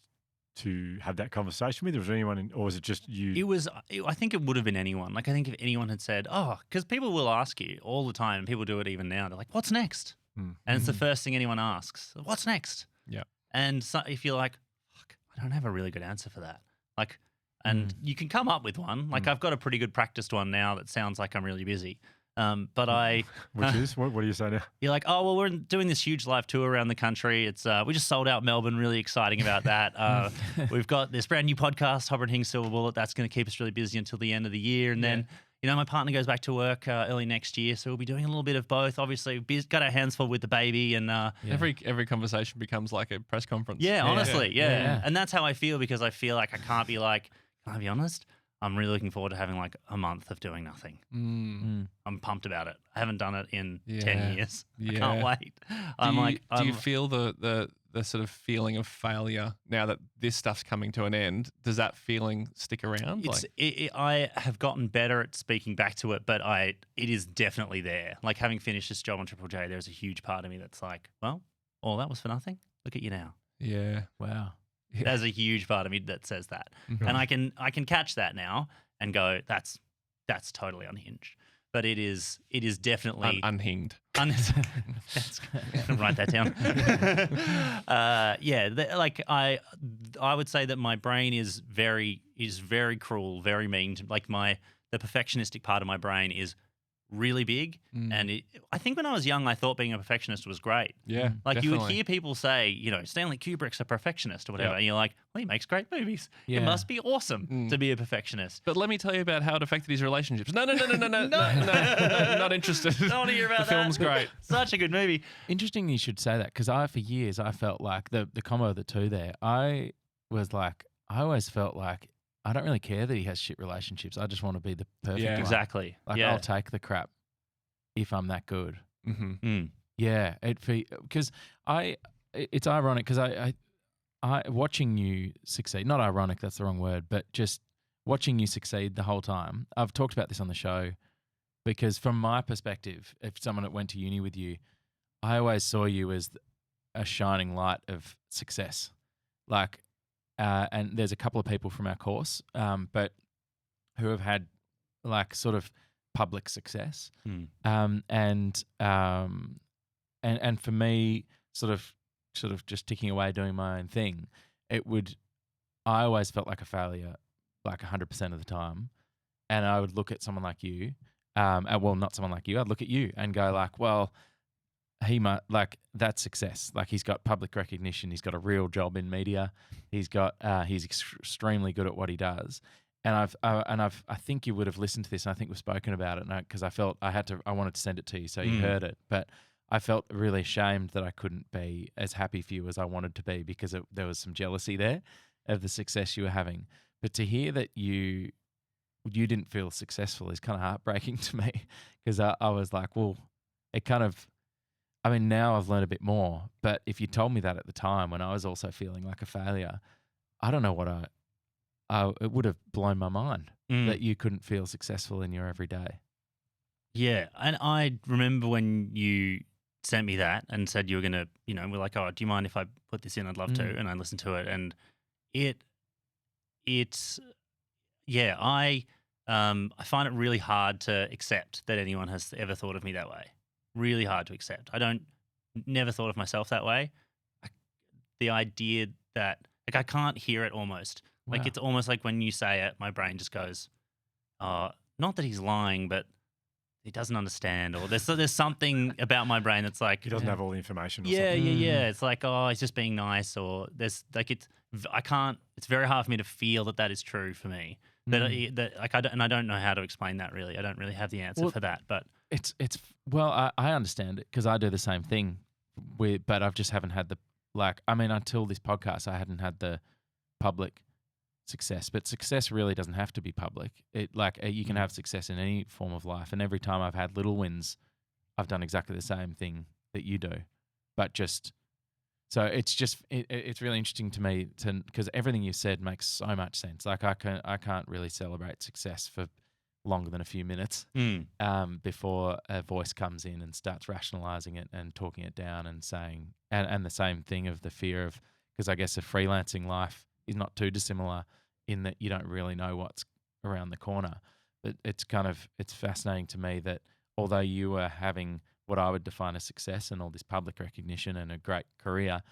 to have that conversation with? Or was there anyone, or was it just you? I think it would have been anyone. Like, I think if anyone had said, oh, because people will ask you all the time, and people do it even now. They're like, what's next? And it's the first thing anyone asks. What's next? Yeah. And so if you're like, fuck, I don't have a really good answer for that. Like, and you can come up with one. Like, I've got a pretty good practiced one now that sounds like I'm really busy. But Which is? What do you say now? You're like, oh, well, we're doing this huge live tour around the country. It's we just sold out Melbourne. Really exciting about that. We've got this brand new podcast, Hobba and Hing's Silver Bullet. That's going to keep us really busy until the end of the year. And then, you know, my partner goes back to work early next year. So we'll be doing a little bit of both. Obviously, got our hands full with the baby. And every conversation becomes like a press conference. Yeah, honestly. And that's how I feel because I feel like I can't be like, can I be honest? I'm really looking forward to having like a month of doing nothing. I'm pumped about it. I haven't done it in 10 years. I can't wait. Do you feel the sort of feeling of failure now that this stuff's coming to an end? Does that feeling stick around? I have gotten better at speaking back to it, but it is definitely there. Like having finished this job on Triple J, there's a huge part of me that's like, well, all that was for nothing. Look at you now. Yeah. Wow. Yeah. There's a huge part of me that says that, and I can catch that now and go, that's totally unhinged. But it is definitely unhinged. That's write that down. I would say that my brain is very cruel, very mean. Like the perfectionistic part of my brain is really big. And I think when I was young, I thought being a perfectionist was great. Yeah, Like you would definitely. hear people say, you know, Stanley Kubrick's a perfectionist or whatever. Yep. And you're like, well, he makes great movies. Yeah. It must be awesome to be a perfectionist. But let me tell you about how it affected his relationships. No, not interested. Don't want to hear about The film's that. great. Such a good movie. Interesting you should say that, because for years I felt like the combo of the two there, I always felt like I don't really care that he has shit relationships. I just want to be the perfect Yeah. one. Exactly. Like yeah. I'll take the crap if I'm that good. Mm-hmm. Yeah, because it's ironic because I watching you succeed. Not ironic, that's the wrong word, but just watching you succeed the whole time. I've talked about this on the show because from my perspective, if someone that went to uni with you, I always saw you as a shining light of success. Like, and there's a couple of people from our course, but who have had like sort of public success, and for me, sort of just ticking away doing my own thing, I always felt like a failure, like 100% of the time, and I would look at someone like you, well, not someone like you, I'd look at you and go like, well, he might like that's success. Like he's got public recognition. He's got a real job in media. He's extremely good at what he does. And I think you would have listened to this. And I think we've spoken about it because I felt I wanted to send it to you so you heard it. But I felt really ashamed that I couldn't be as happy for you as I wanted to be because there was some jealousy there of the success you were having. But to hear that you didn't feel successful is kind of heartbreaking to me because I was like, well, it kind of. I mean, now I've learned a bit more, but if you told me that at the time when I was also feeling like a failure, I don't know what it would have blown my mind that you couldn't feel successful in your everyday. Yeah. And I remember when you sent me that and said you were going to, we're like, oh, do you mind if I put this in? I'd love to. And I listened to it and I find it really hard to accept that anyone has ever thought of me that way. Really hard to accept. Never thought of myself that way. The idea that, like, I can't hear it almost. Wow. Like, it's almost like when you say it, my brain just goes, not that he's lying, but he doesn't understand. Or there's something about my brain that's like, He doesn't have all the information. Or yeah. something. It's like, oh, he's just being nice. Or it's very hard for me to feel that is true for me. I don't know how to explain that really. I don't really have the answer for that, but. I understand it because I do the same thing but I just haven't had until this podcast, I hadn't had the public success, but success really doesn't have to be public. You can have success in any form of life. And every time I've had little wins, I've done exactly the same thing that you do, but so it's really interesting to me because everything you said makes so much sense. Like I can't really celebrate success for longer than a few minutes before a voice comes in and starts rationalizing it and talking it down and saying, and the same thing of the fear of, because I guess a freelancing life is not too dissimilar in that you don't really know what's around the corner. But it's fascinating to me that although you are having what I would define as success and all this public recognition and a great career,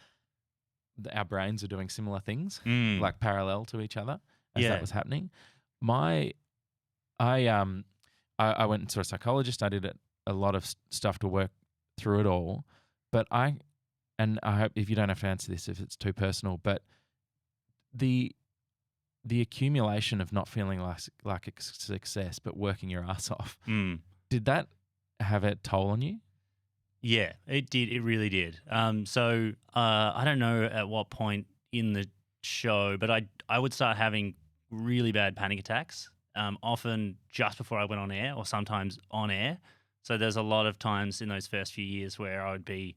our brains are doing similar things, like parallel to each other as that was happening. I went and saw a psychologist. I did a lot of stuff to work through it all. But I hope if you don't have to answer this if it's too personal, but the accumulation of not feeling like a success but working your ass off, did that have a toll on you? Yeah, it did. It really did. So I don't know at what point in the show, but I would start having really bad panic attacks. Often just before I went on air or sometimes on air. So there's a lot of times in those first few years where I would be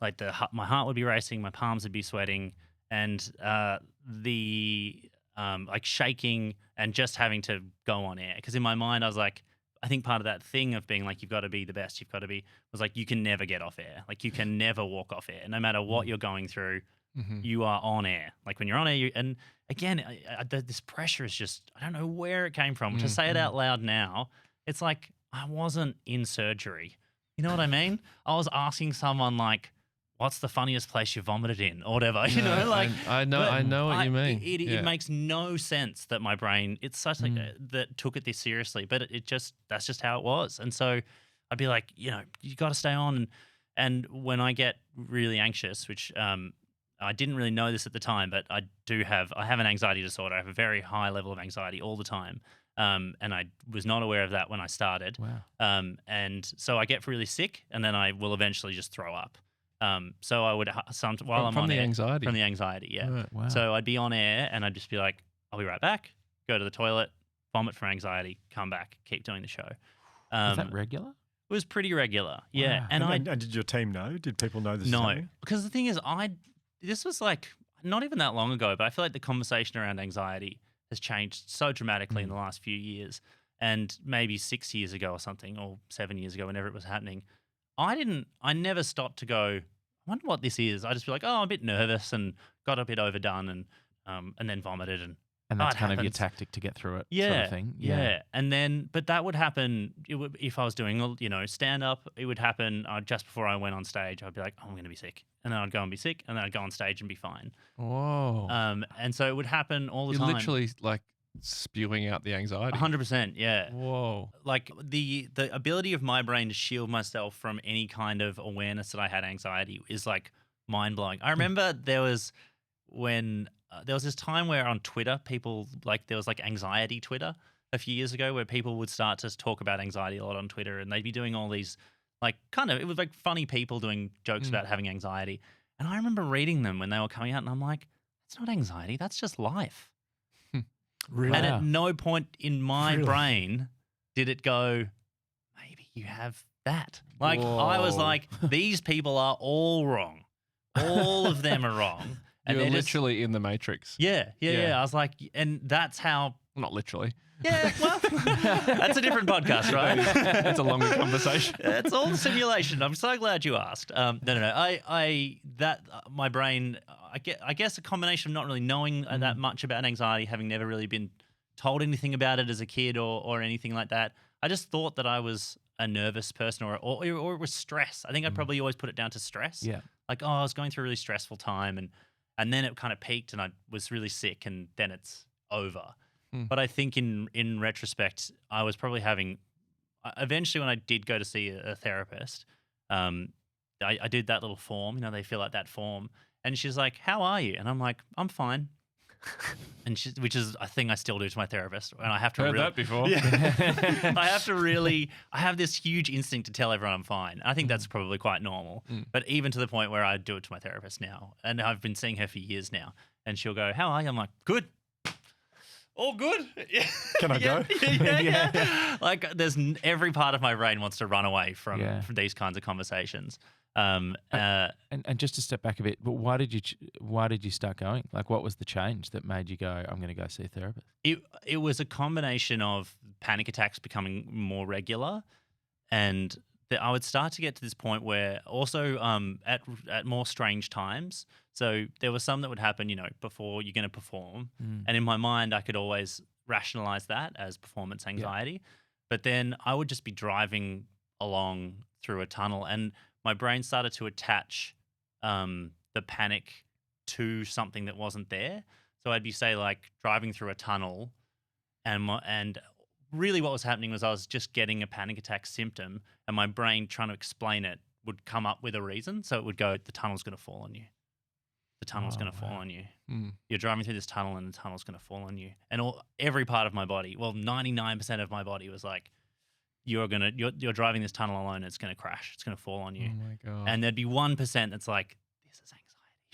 like my heart would be racing, my palms would be sweating and like shaking and just having to go on air. Because in my mind I was like, I think part of that thing of being like, you've got to be the best, was like, you can never get off air. Like you can never walk off air. No matter what you're going through, you are on air. Like when you're on air, and again, this pressure is just, I don't know where it came from. To say it out loud now, it's like I wasn't in surgery. You know what I mean? I was asking someone like, what's the funniest place you vomited in or whatever, you know, like I know what you mean. It makes no sense that my brain, it's such like that took it this seriously, but that's just how it was. And so I'd be like, you know, you got to stay on. And when I get really anxious, which I didn't really know this at the time, but I have an anxiety disorder. I have a very high level of anxiety all the time. And I was not aware of that when I started. Wow. And so I get really sick, and then I will eventually just throw up. So I would while I'm from on the air, anxiety. from the anxiety, yeah. Right. Wow. So I'd be on air, and I'd just be like, "I'll be right back." Go to the toilet, vomit from anxiety, come back, keep doing the show. Is that regular? It was pretty regular, yeah. Wow. And And did your team know? Did people know this? is no, happening? because the thing is, this was like not even that long ago, but I feel like the conversation around anxiety has changed so dramatically in the last few years. And maybe 6 years ago or something, or 7 years ago, whenever it was happening, I never stopped to go, I wonder what this is. I just be like, oh, I'm a bit nervous and got a bit overdone and then vomited and that's it kind of your happens. tactic to get through it, Yeah, sort of thing. yeah. And then, but that would happen if I was doing, you know, stand up. It would happen just before I went on stage. I'd be like, oh, I'm going to be sick, and then I'd go and be sick, and then I'd go on stage and be fine. Whoa. And so it would happen all the You're time. literally like spewing out the anxiety. 100%, yeah. Whoa. Like the ability of my brain to shield myself from any kind of awareness that I had anxiety is like mind blowing. I remember there was this time where on Twitter, people there was like anxiety Twitter a few years ago where people would start to talk about anxiety a lot on Twitter, and they'd be doing all these it was like funny people doing jokes about having anxiety. And I remember reading them when they were coming out, and I'm like, that's not anxiety, that's just life. Really? And Wow. at no point in my Really? brain did it go, maybe you have that. Like, I was Whoa. like, these people are all wrong. All of them are wrong. And You're they're just- literally in the Matrix. yeah. Yeah. I was like, and that's how, Not literally. yeah, well, that's a different podcast, right? It's a longer conversation. It's all simulation. I'm so glad you asked. No. My brain, I guess a combination of not really knowing that much about anxiety, having never really been told anything about it as a kid or anything like that. I just thought that I was a nervous person or it was stress. I think I'd probably always put it down to stress. Yeah. Like, oh, I was going through a really stressful time and then it kind of peaked and I was really sick and then it's over. But I think in retrospect, I was probably having eventually when I did go to see a therapist, I did that little form, you know, they fill out that form, and she's like, "How are you?" And I'm like, "I'm fine." And which is a thing I still do to my therapist, and I have to Heard that before. I have this huge instinct to tell everyone I'm fine. I think that's probably quite normal, but even to the point where I do it to my therapist now, and I've been seeing her for years now, and she'll go, "How are you?" I'm like, "Good." All good. Can I go? Yeah. Like every part of my brain wants to run away from these kinds of conversations. And just to step back a bit, but why did you start going? Like, what was the change that made you go, I'm going to go see a therapist? It was a combination of panic attacks becoming more regular, and I would start to get to this point where also at more strange times. So there were some that would happen, you know, before you're going to perform, and in my mind I could always rationalize that as performance anxiety. But then I would just be driving along through a tunnel, and my brain started to attach the panic to something that wasn't there. So I'd be, say, like driving through a tunnel, and really what was happening was I was just getting a panic attack symptom, and my brain trying to explain it would come up with a reason. So it would go, the tunnel's going to fall on you. The tunnel's going to fall on you. You're driving through this tunnel and the tunnel's going to fall on you. And every part of my body, well, 99% of my body was like, you're driving this tunnel alone and it's going to crash. It's going to fall on you. Oh my God. And there'd be 1% that's like, this is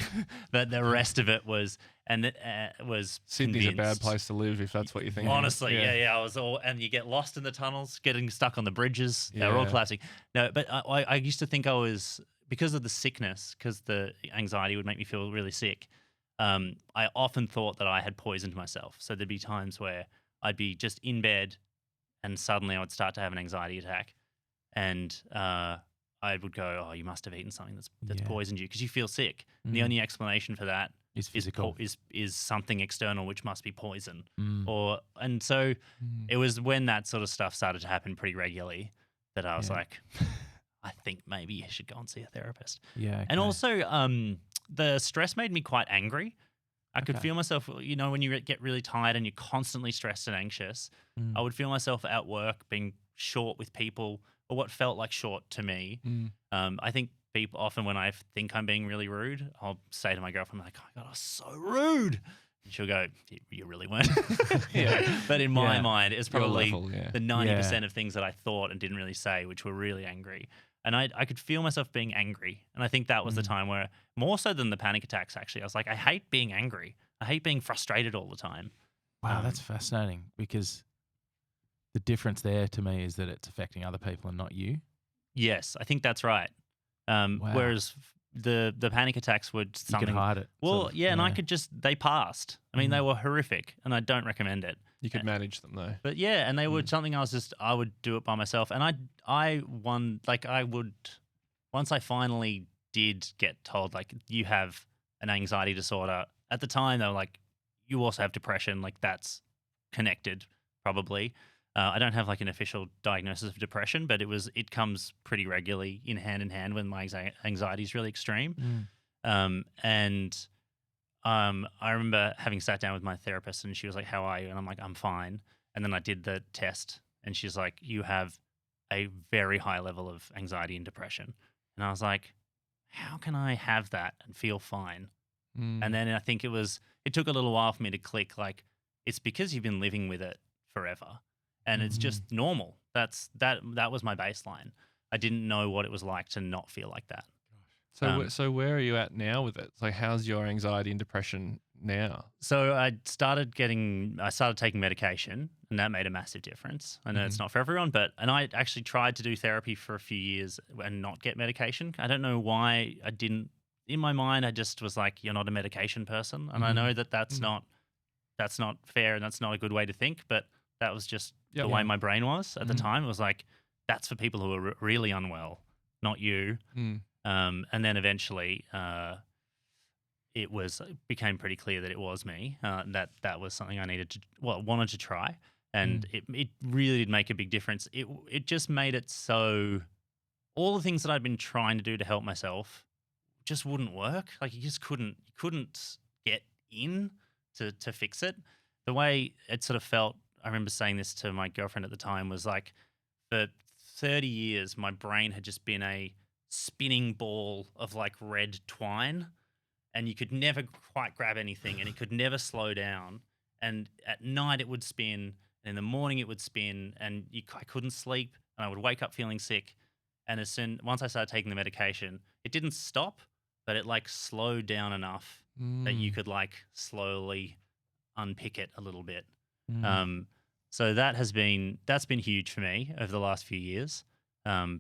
anxiety. But the rest of it was, Sydney's a bad convinced. place to live if that's what you think. Honestly, yeah. I was and you get lost in the tunnels, getting stuck on the bridges. They were all Yeah. classic. No, but I used to think I was, because of the sickness, because the anxiety would make me feel really sick. I often thought that I had poisoned myself. So there'd be times where I'd be just in bed, and suddenly I would start to have an anxiety attack, and I would go, "Oh, you must have eaten something that's poisoned you," because you feel sick. And the only explanation for that It's physical. is something external, which must be poison. And so it was when that sort of stuff started to happen pretty regularly that I was like, I think maybe you should go and see a therapist. Yeah. And okay. also, the stress made me quite angry. I could Okay. feel myself, when you get really tired and you're constantly stressed and anxious, I would feel myself at work being short with people, or what felt like short to me. I think people often, when I think I'm being really rude, I'll say to my girlfriend, like, "Oh my God, I was so rude." And she'll go, "You really weren't." Yeah. But in my Yeah. mind, it's Your probably level, yeah. the 90% of things that I thought and didn't really say, which were really angry. And I could feel myself being angry. And I think that was the time where, more so than the panic attacks, actually, I was like, I hate being angry. I hate being frustrated all the time. Wow, that's fascinating, because the difference there to me is that it's affecting other people and not you. Yes, I think that's right. Whereas the panic attacks were You something. can hide it. Well, sort of, yeah, and I could they passed. I mean, they were horrific, and I don't recommend it. You could manage them though. But yeah, and they were something I would do it by myself. And I would, once I finally did get told, like, you have an anxiety disorder, at the time they were like, you also have depression, like that's connected probably. I don't have like an official diagnosis of depression, but it comes pretty regularly in hand when my anxiety is really extreme. I remember having sat down with my therapist, and she was like, "How are you?" And I'm like, "I'm fine." And then I did the test, and she's like, "You have a very high level of anxiety and depression." And I was like, "How can I have that and feel fine?" And then I think it took a little while for me to click, like, it's because you've been living with it forever, and it's just normal. That was my baseline. I didn't know what it was like to not feel like that. So where are you at now with it? Like, how's your anxiety and depression now? So I started taking medication, and that made a massive difference. I know it's not for everyone, and I actually tried to do therapy for a few years and not get medication. I don't know why I didn't. In my mind, I just was like, "You're not a medication person," and I know that that's not fair, and that's not a good way to think. But that was just the way my brain was at the time. It was like, that's for people who are really unwell, not you. And then eventually, it became pretty clear that it was me. That was something I wanted to try, and it really did make a big difference. It just made it so all the things that I'd been trying to do to help myself just wouldn't work. Like, you just couldn't get in to fix it. The way it sort of felt, I remember saying this to my girlfriend at the time, was like, for 30 years, my brain had just been a spinning ball of like red twine, and you could never quite grab anything, and it could never slow down. And at night it would spin, and in the morning it would spin, and I couldn't sleep, and I would wake up feeling sick. And once I started taking the medication, it didn't stop, but it like slowed down enough that you could like slowly unpick it a little bit. So that's been huge for me over the last few years.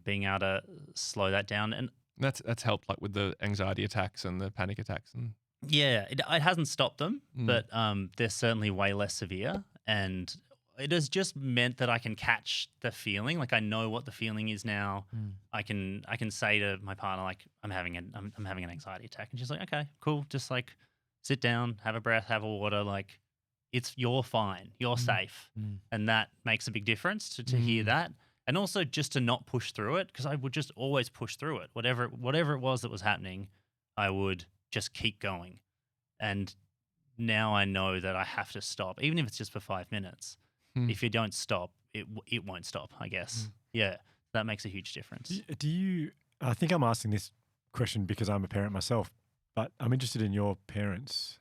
Being able to slow that down, and That's helped, like with the anxiety attacks and the panic attacks, and yeah, it hasn't stopped them, but they're certainly way less severe, and it has just meant that I can catch the feeling. Like, I know what the feeling is now. I can say to my partner, like, I'm having an anxiety attack, and she's like, "Okay, cool, just like sit down, have a breath, have a water, like you're fine, you're safe," and that makes a big difference to hear that. And also just to not push through it, because I would just always push through it. Whatever it was that was happening, I would just keep going. And now I know that I have to stop, even if it's just for 5 minutes. If you don't stop, it won't stop, I guess. Yeah, that makes a huge difference. Do you, I think I'm asking this question because I'm a parent myself, but I'm interested in your parents.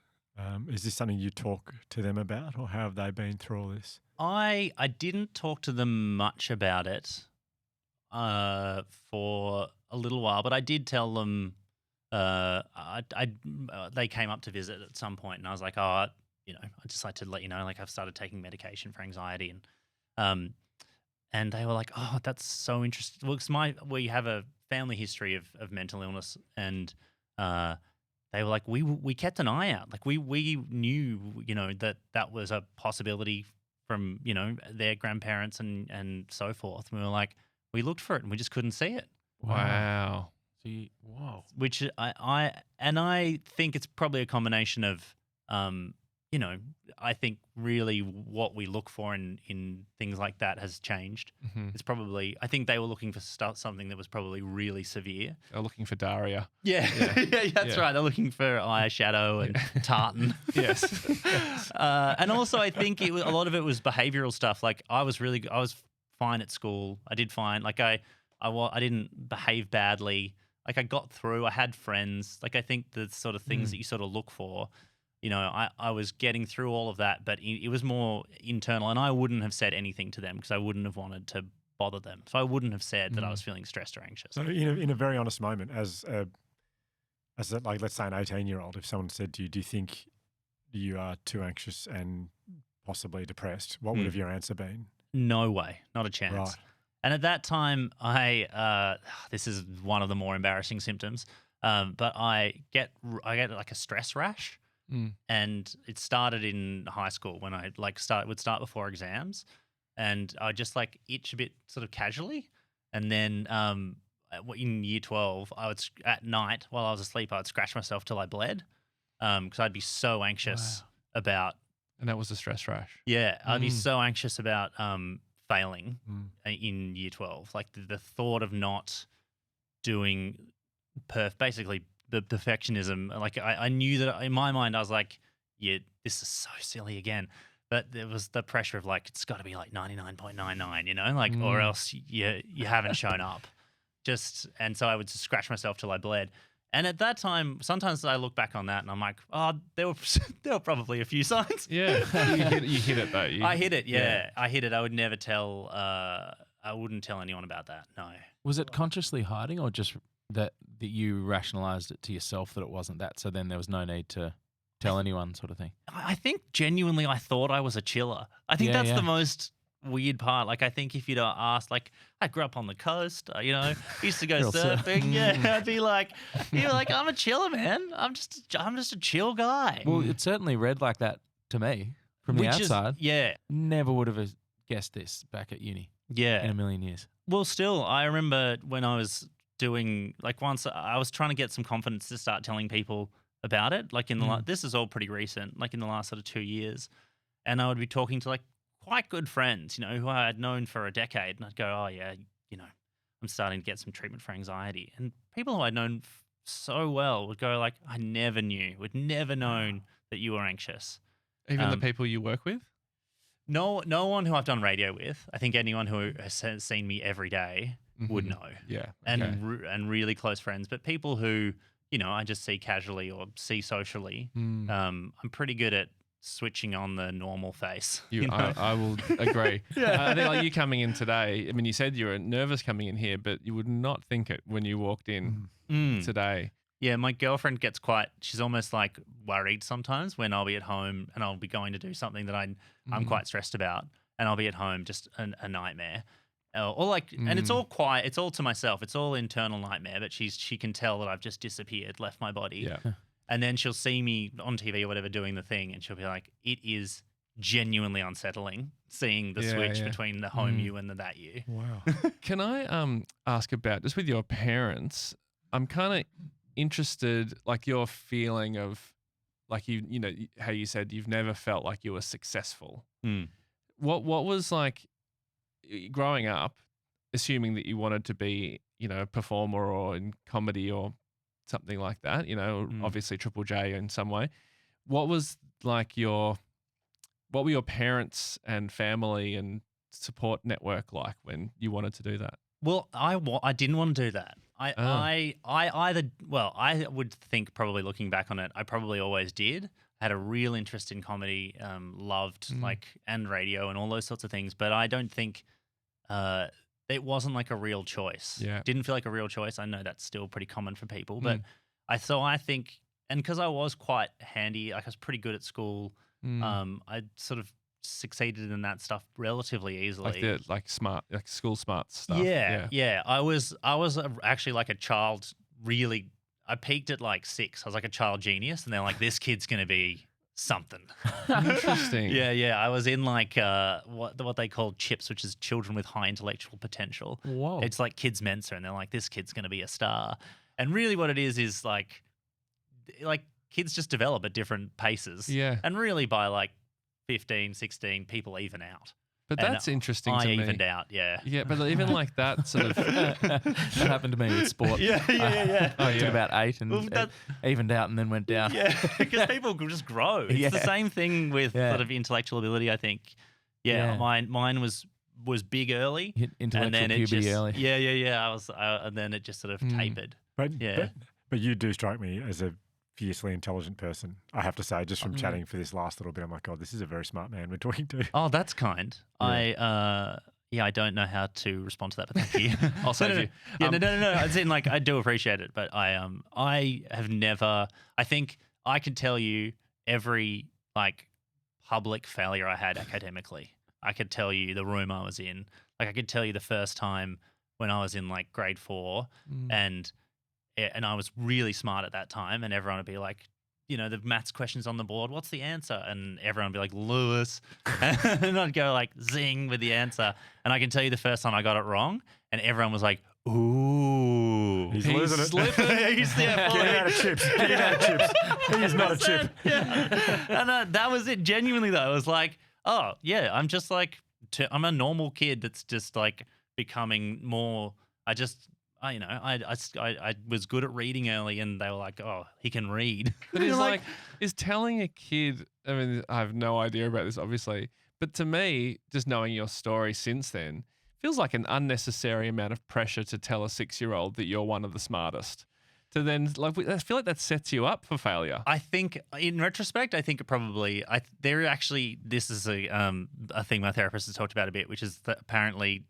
Is this something you talk to them about, or how have they been through all this? I didn't talk to them much about it for a little while, but I did tell them. They came up to visit at some point, and I was like, "Oh, I'd just like to let you know, like, I've started taking medication for anxiety," and they were like, "Oh, that's so interesting." Well, because we have a family history of mental illness, and they were like, we kept an eye out, like we knew, that was a possibility from, their grandparents and so forth. We were like, we looked for it and we just couldn't see it. wow. So whoa. Which I think it's probably a combination of you know, I think really what we look for in things like that has changed. Mm-hmm. It's probably, I think they were looking for something that was probably really severe. They're looking for Daria. Yeah, yeah, that's Yeah. right. They're looking for eyeshadow and tartan. Yes. And also, I think a lot of it was behavioral stuff. Like I was fine at school. I did fine. Like I didn't behave badly. Like I got through. I had friends. Like I think the sort of things that you sort of look for. You know, I was getting through all of that, but it was more internal, and I wouldn't have said anything to them because I wouldn't have wanted to bother them. So I wouldn't have said that I was feeling stressed or anxious. So in a very honest moment, as like let's say an 18-year-old, if someone said to you, "Do you think you are too anxious and possibly depressed?" What would have your answer been? No way, not a chance. Right. And at that time, this is one of the more embarrassing symptoms, but I get like a stress rash. And it started in high school when I would start before exams, and I just like itch a bit sort of casually, and then in year 12, I would at night while I was asleep, I would scratch myself till I bled, because I'd be so anxious about. And that was a stress rash. Yeah, I'd be so anxious about failing in year 12, like the thought of not doing basically. The perfectionism, like I knew that in my mind I was like, yeah, this is so silly again. But there was the pressure of like, it's got to be like 99.99, you know, like, or else you haven't shown up. And so I would just scratch myself till I bled. And at that time, sometimes I look back on that and I'm like, oh, there were probably a few signs. Yeah, you hit it though. I hit it, yeah. I hit it. I would never tell. I wouldn't tell anyone about that. No. Was it consciously hiding, or just that you rationalized it to yourself that it wasn't that, so then there was no need to tell anyone, sort of thing? I think genuinely I thought I was a chiller. I think that's the most weird part. Like I think if you'd asked, like I grew up on the coast, you know, used to go surfing. Yeah, I'd be like, you're like, I'm a chiller, man. I'm just a chill guy. Well, it certainly read like that to me from the outside. Never would have guessed this back at uni. Yeah, in a million years. Well, still, I remember when I was doing, like, once I was trying to get some confidence to start telling people about it. Like in the this is all pretty recent, like in the last sort of 2 years, and I would be talking to like quite good friends, you know, who I had known for a decade, and I'd go, oh yeah, you know, I'm starting to get some treatment for anxiety, and people who I'd known so well would go like, I never knew, would never known that you were anxious. Even the people you work with? No one who I've done radio with. I think anyone who has seen me every day would know. Yeah. Okay. And really close friends, but people who, you know, I just see casually or see socially. I'm pretty good at switching on the normal face. You know? I will agree. I think like you coming in today, I mean, you said you were nervous coming in here, but you would not think it when you walked in today. Yeah, my girlfriend gets she's almost like worried sometimes when I'll be at home and I'll be going to do something that I'm quite stressed about, and I'll be at home just a nightmare. Or like, and it's all quiet. It's all to myself. It's all internal nightmare. But she can tell that I've just disappeared, left my body. Yeah. And then she'll see me on TV or whatever doing the thing, and she'll be like, "It is genuinely unsettling seeing the switch between the home you and the that you." Wow. Can I ask about just with your parents? I'm kind of interested, like your feeling of, like you know how you said you've never felt like you were successful. What was like growing up, assuming that you wanted to be, you know, a performer or in comedy or something like that, you know, obviously Triple J in some way. What was like what were your parents and family and support network like when you wanted to do that? Well, I didn't want to do that. I would think, probably looking back on it, I probably always did. I had a real interest in comedy, loved and radio and all those sorts of things, but I don't think it wasn't like a real choice. Yeah. Didn't feel like a real choice. I know that's still pretty common for people, but I think, and because I was quite handy, like I was pretty good at school, I sort of succeeded in that stuff relatively easily. Like smart, like school smart stuff. Yeah. I was actually like a child. Really, I peaked at like 6. I was like a child genius, and they're like, "This kid's gonna be something." Interesting. Yeah. I was in like what they call CHIPS, which is Children with High Intellectual Potential. Whoa. It's like kids Mensa, and they're like, "This kid's gonna be a star." And really, what it is like kids just develop at different paces. Yeah. And really by like 15, 16, people even out. But And that's interesting I to me. evened out, yeah. Yeah, but even like that sort of. That happened to me with sport. Yeah. I did about 8 and Well, that- evened out and then went down. Yeah, because people can just grow. It's the Yeah. same thing with Yeah. sort of intellectual ability, I think. Yeah, Yeah. mine was big early. Hit intellectual and then it puberty just, early. Yeah. And then it just sort of tapered. But, Yeah. but you do strike me as a fiercely intelligent person, I have to say, just from chatting for this last little bit. I'm like, God, this is a very smart man we're talking to. Oh, that's kind. Yeah. I don't know how to respond to that, but thank you. I'll save you. Yeah, no. As in, like, I do appreciate it, but I have never. I think I can tell you every like public failure I had academically. I could tell you the room I was in. Like, I could tell you the first time when I was in like grade 4, and I was really smart at that time, and everyone would be like, you know, the maths questions on the board, what's the answer? And everyone would be like, Lewis. And I'd go like zing with the answer. And I can tell you the first time I got it wrong, and everyone was like, ooh. He's losing it. He's there. Get out of chips. Get out of chips. He's not a chip. Yeah. And that was it. Genuinely, though, it was like, oh, yeah, I'm just like, I'm a normal kid that's just like becoming more, I was good at reading early, and they were like, "Oh, he can read." But it's like, is telling a kid, I mean, I have no idea about this, obviously, but to me, just knowing your story since then, feels like an unnecessary amount of pressure to tell a 6-year-old that you're one of the smartest. To then, like, I feel like that sets you up for failure. I think, in retrospect, I think it probably, this is a thing my therapist has talked about a bit, which is that apparently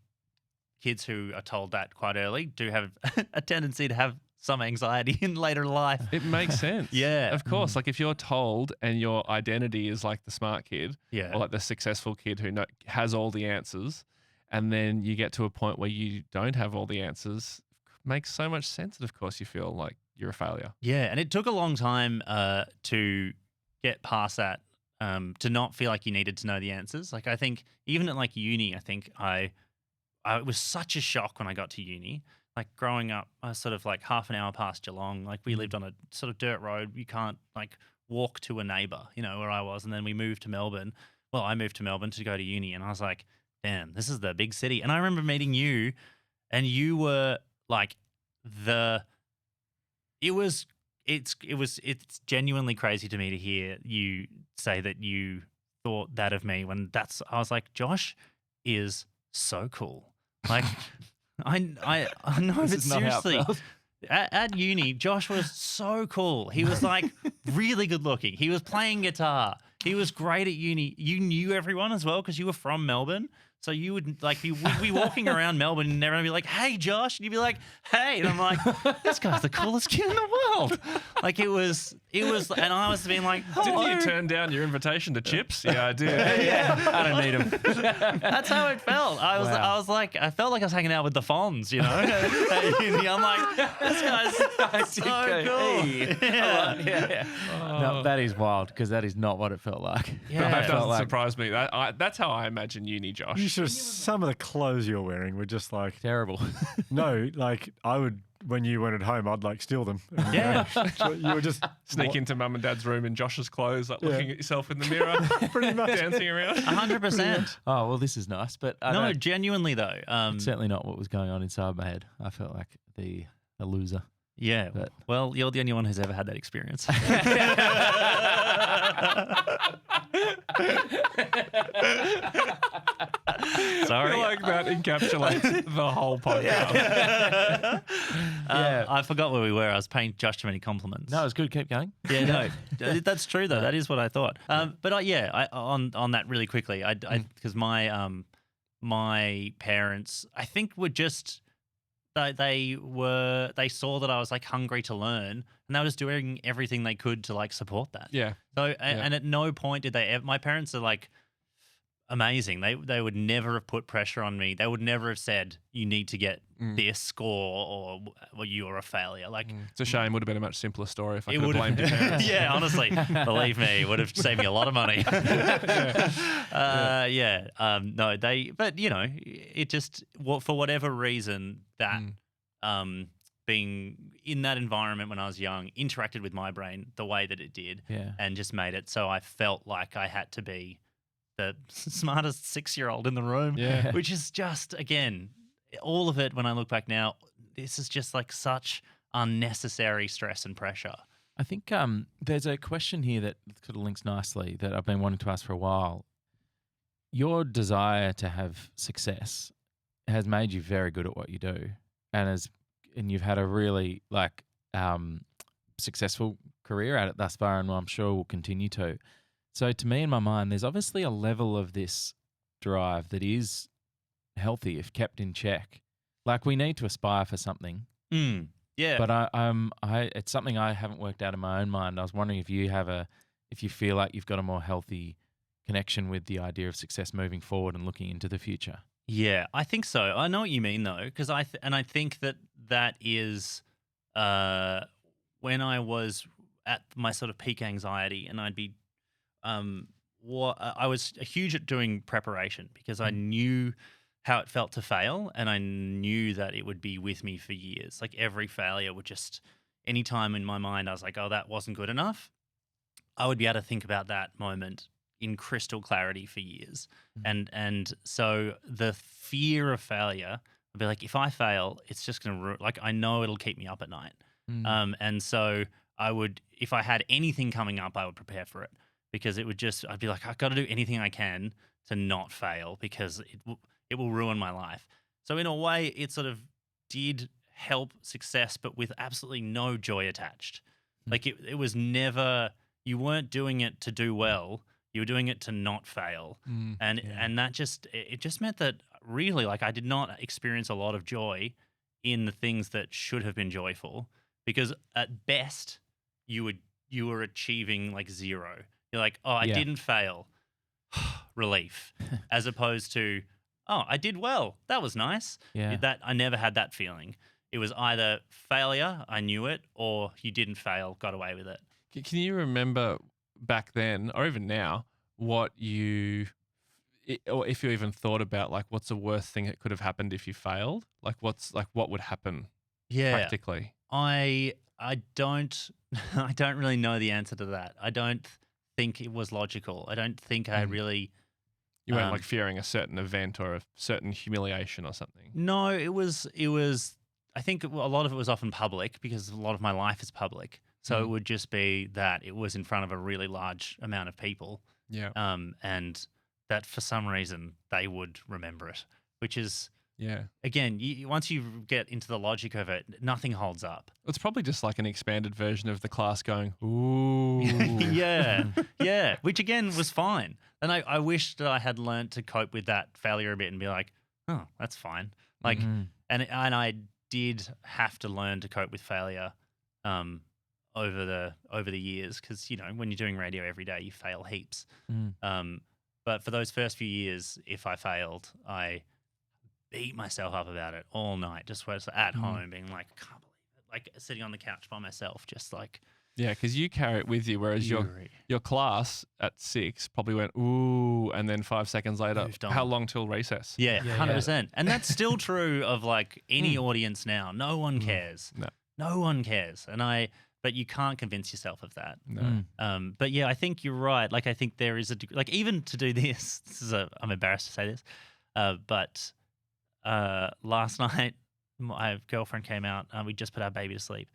kids who are told that quite early do have a tendency to have some anxiety in later life. It makes sense. Yeah. Of course. Like, if you're told and your identity is like the smart kid, Yeah. or like the successful kid who has all the answers, and then you get to a point where you don't have all the answers, makes so much sense that, of course, you feel like you're a failure. Yeah, and it took a long time to get past that, to not feel like you needed to know the answers. Like, I think even at like uni, I think it was such a shock when I got to uni. Like, growing up, I was sort of like half an hour past Geelong. Like, we lived on a sort of dirt road. You can't like walk to a neighbour, you know, where I was. And then we moved to Melbourne. Well, I moved to Melbourne to go to uni, and I was like, damn, this is the big city. And I remember meeting you, and you were like it's genuinely crazy to me to hear you say that you thought that of me, when I was like, Josh is so cool. Like, I know, but is not how it seriously, felt. at uni, Josh was so cool. He was like really good looking. He was playing guitar. He was great at uni. You knew everyone as well because you were from Melbourne. So you would like be walking around Melbourne, and everyone would be like, "Hey, Josh," and you'd be like, "Hey," and I'm like, "This guy's the coolest kid in the world." Like, it was, and I was being like, Didn't "Hello." you turn down your invitation to Chips? Yeah, I did. I don't need them. That's how it felt. I was like, I felt like I was hanging out with the Fonz, you know. At uni. I'm like, this guy's so cool. Hey. Yeah. No, that is wild, because that is not what it felt like. Yeah. That It felt doesn't like surprise me. That's how I imagine uni, Josh. You should. Some of the clothes you're wearing were just like, terrible. no, like I would, when you went at home, I'd like steal them. And, Yeah. so you were just Sneak into mum and dad's room in Josh's clothes, like looking at yourself in the mirror, pretty much. dancing around. 100%. Oh, well, this is nice, but I No, don't- genuinely though. it's certainly not what was going on inside my head. I felt like a loser. Yeah. But- Well, you're the only one who's ever had that experience. Sorry. I feel like that encapsulates the whole podcast. I forgot where we were. I was paying Josh too many compliments. No, it's good. Keep going. Yeah, no, that's true though. That is what I thought. But on that really quickly, because my parents, I think, were just they saw that I was like hungry to learn, and they were just doing everything they could to like support that. Yeah. So and at no point did they ever. My parents are like amazing. They would never have put pressure on me. They would never have said you need to get this score or you are a failure. Like, It's a shame. Would have been a much simpler story if I it could have would blamed your parents. yeah, honestly, believe me, it would have saved me a lot of money. No, but you know, it just for whatever reason that being in that environment when I was young interacted with my brain the way that it did, Yeah. and just made it so I felt like I had to be the smartest 6-year-old in the room, Yeah. which is just, again, all of it when I look back now, this is just like such unnecessary stress and pressure. I think there's a question here that sort of links nicely that I've been wanting to ask for a while. Your desire to have success has made you very good at what you do, and you've had a really successful career at it thus far, and I'm sure will continue to. So to me, in my mind, there's obviously a level of this drive that is healthy if kept in check. Like, we need to aspire for something. Yeah. But it's something I haven't worked out in my own mind. I was wondering if you feel like you've got a more healthy connection with the idea of success moving forward and looking into the future. Yeah, I think so. I know what you mean though, because I think that is when I was at my sort of peak anxiety, and I'd be I was huge at doing preparation because I knew how it felt to fail, and I knew that it would be with me for years. Like, every failure would just, anytime in my mind I was like, oh, that wasn't good enough, I would be able to think about that moment in crystal clarity for years. And so the fear of failure, I'd be like, if I fail, it's just going to I know it'll keep me up at night. And so I would, if I had anything coming up, I would prepare for it, because it would I'd be like, I've got to do anything I can to not fail, because it will ruin my life. So in a way, it sort of did help success, but with absolutely no joy attached. Like, it was never, you weren't doing it to do well, you were doing it to not fail. And that it just meant that really, like, I did not experience a lot of joy in the things that should have been joyful, because at best you were achieving like zero. You're like, oh, I didn't fail. Relief. As opposed to, oh, I did well. That was nice. Yeah. That I never had that feeling. It was either failure, I knew it, or you didn't fail, got away with it. Can you remember back then, or even now, or if you even thought about, like, what's the worst thing that could have happened if you failed? Like, what would happen practically? I don't really know the answer to that. I don't think it was logical. I don't think I really. You weren't like fearing a certain event or a certain humiliation or something. No, it was. I think a lot of it was often public, because a lot of my life is public. So it would just be that it was in front of a really large amount of people. Yeah. And that for some reason they would remember it, which is, yeah. Again, once you get into the logic of it, nothing holds up. It's probably just like an expanded version of the class going, ooh. yeah, which again was fine. And I wish that I had learned to cope with that failure a bit and be like, oh, that's fine. Like, and I did have to learn to cope with failure over the years, because, you know, when you're doing radio every day, you fail heaps. But for those first few years, if I failed, I beat myself up about it all night, just was at home being like, I can't believe it. Like, sitting on the couch by myself, just like. Yeah, because you carry it with you, whereas your class at 6 probably went, ooh, and then 5 seconds later, how long till recess? Yeah, 100%. And that's still true of like any audience now. No one cares. No one cares. But you can't convince yourself of that. No. But yeah, I think you're right. Like, I think there is like, even to do this I'm embarrassed to say this, but last night my girlfriend came out, we just put our baby to sleep,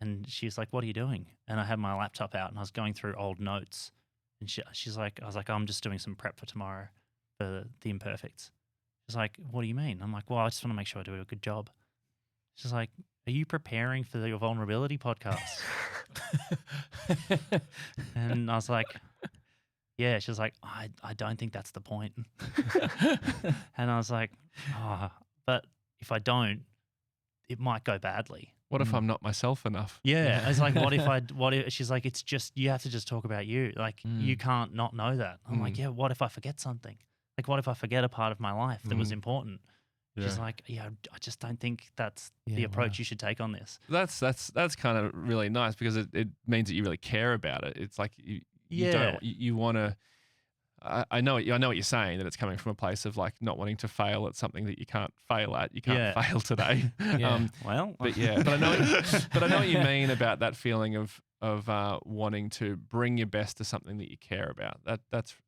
and she's like, what are you doing? And I had my laptop out and I was going through old notes, and she's like, I was like, I'm just doing some prep for tomorrow for the Imperfects. She's like, what do you mean? I'm like, well, I just want to make sure I do a good job. She's like, are you preparing for your vulnerability podcast? And I was like, yeah. She's like, I don't think that's the point. And I was like, but if I don't, it might go badly. What if I'm not myself enough? Yeah. I was like, what if she's like, it's just, you have to just talk about you. Like, you can't not know that. I'm like, yeah, what if I forget something? Like, what if I forget a part of my life that was important? Yeah. She's like, yeah, I just don't think that's the approach you should take on this. That's kind of really nice, because it means that you really care about it. It's like you want to, I know what you're saying, that it's coming from a place of like not wanting to fail at something that you can't fail at. You can't fail today. Yeah. Well, But I know what you mean about that feeling of wanting to bring your best to something that you care about.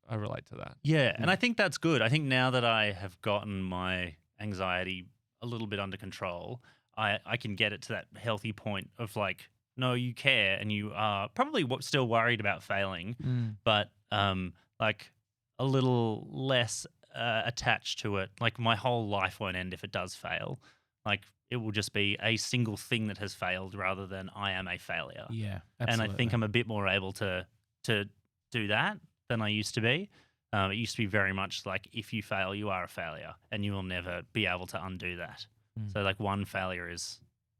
I relate to that. yeah, and I think that's good. I think now that I have gotten my anxiety a little bit under control, I can get it to that healthy point of like, no, you care and you are probably still worried about failing, but like a little less attached to it. Like my whole life won't end if it does fail. Like it will just be a single thing that has failed rather than I am a failure. Yeah, And absolutely. I think I'm a bit more able to do that than I used to be. It used to be very much like if you fail, you are a failure, and you will never be able to undo that. So like one failure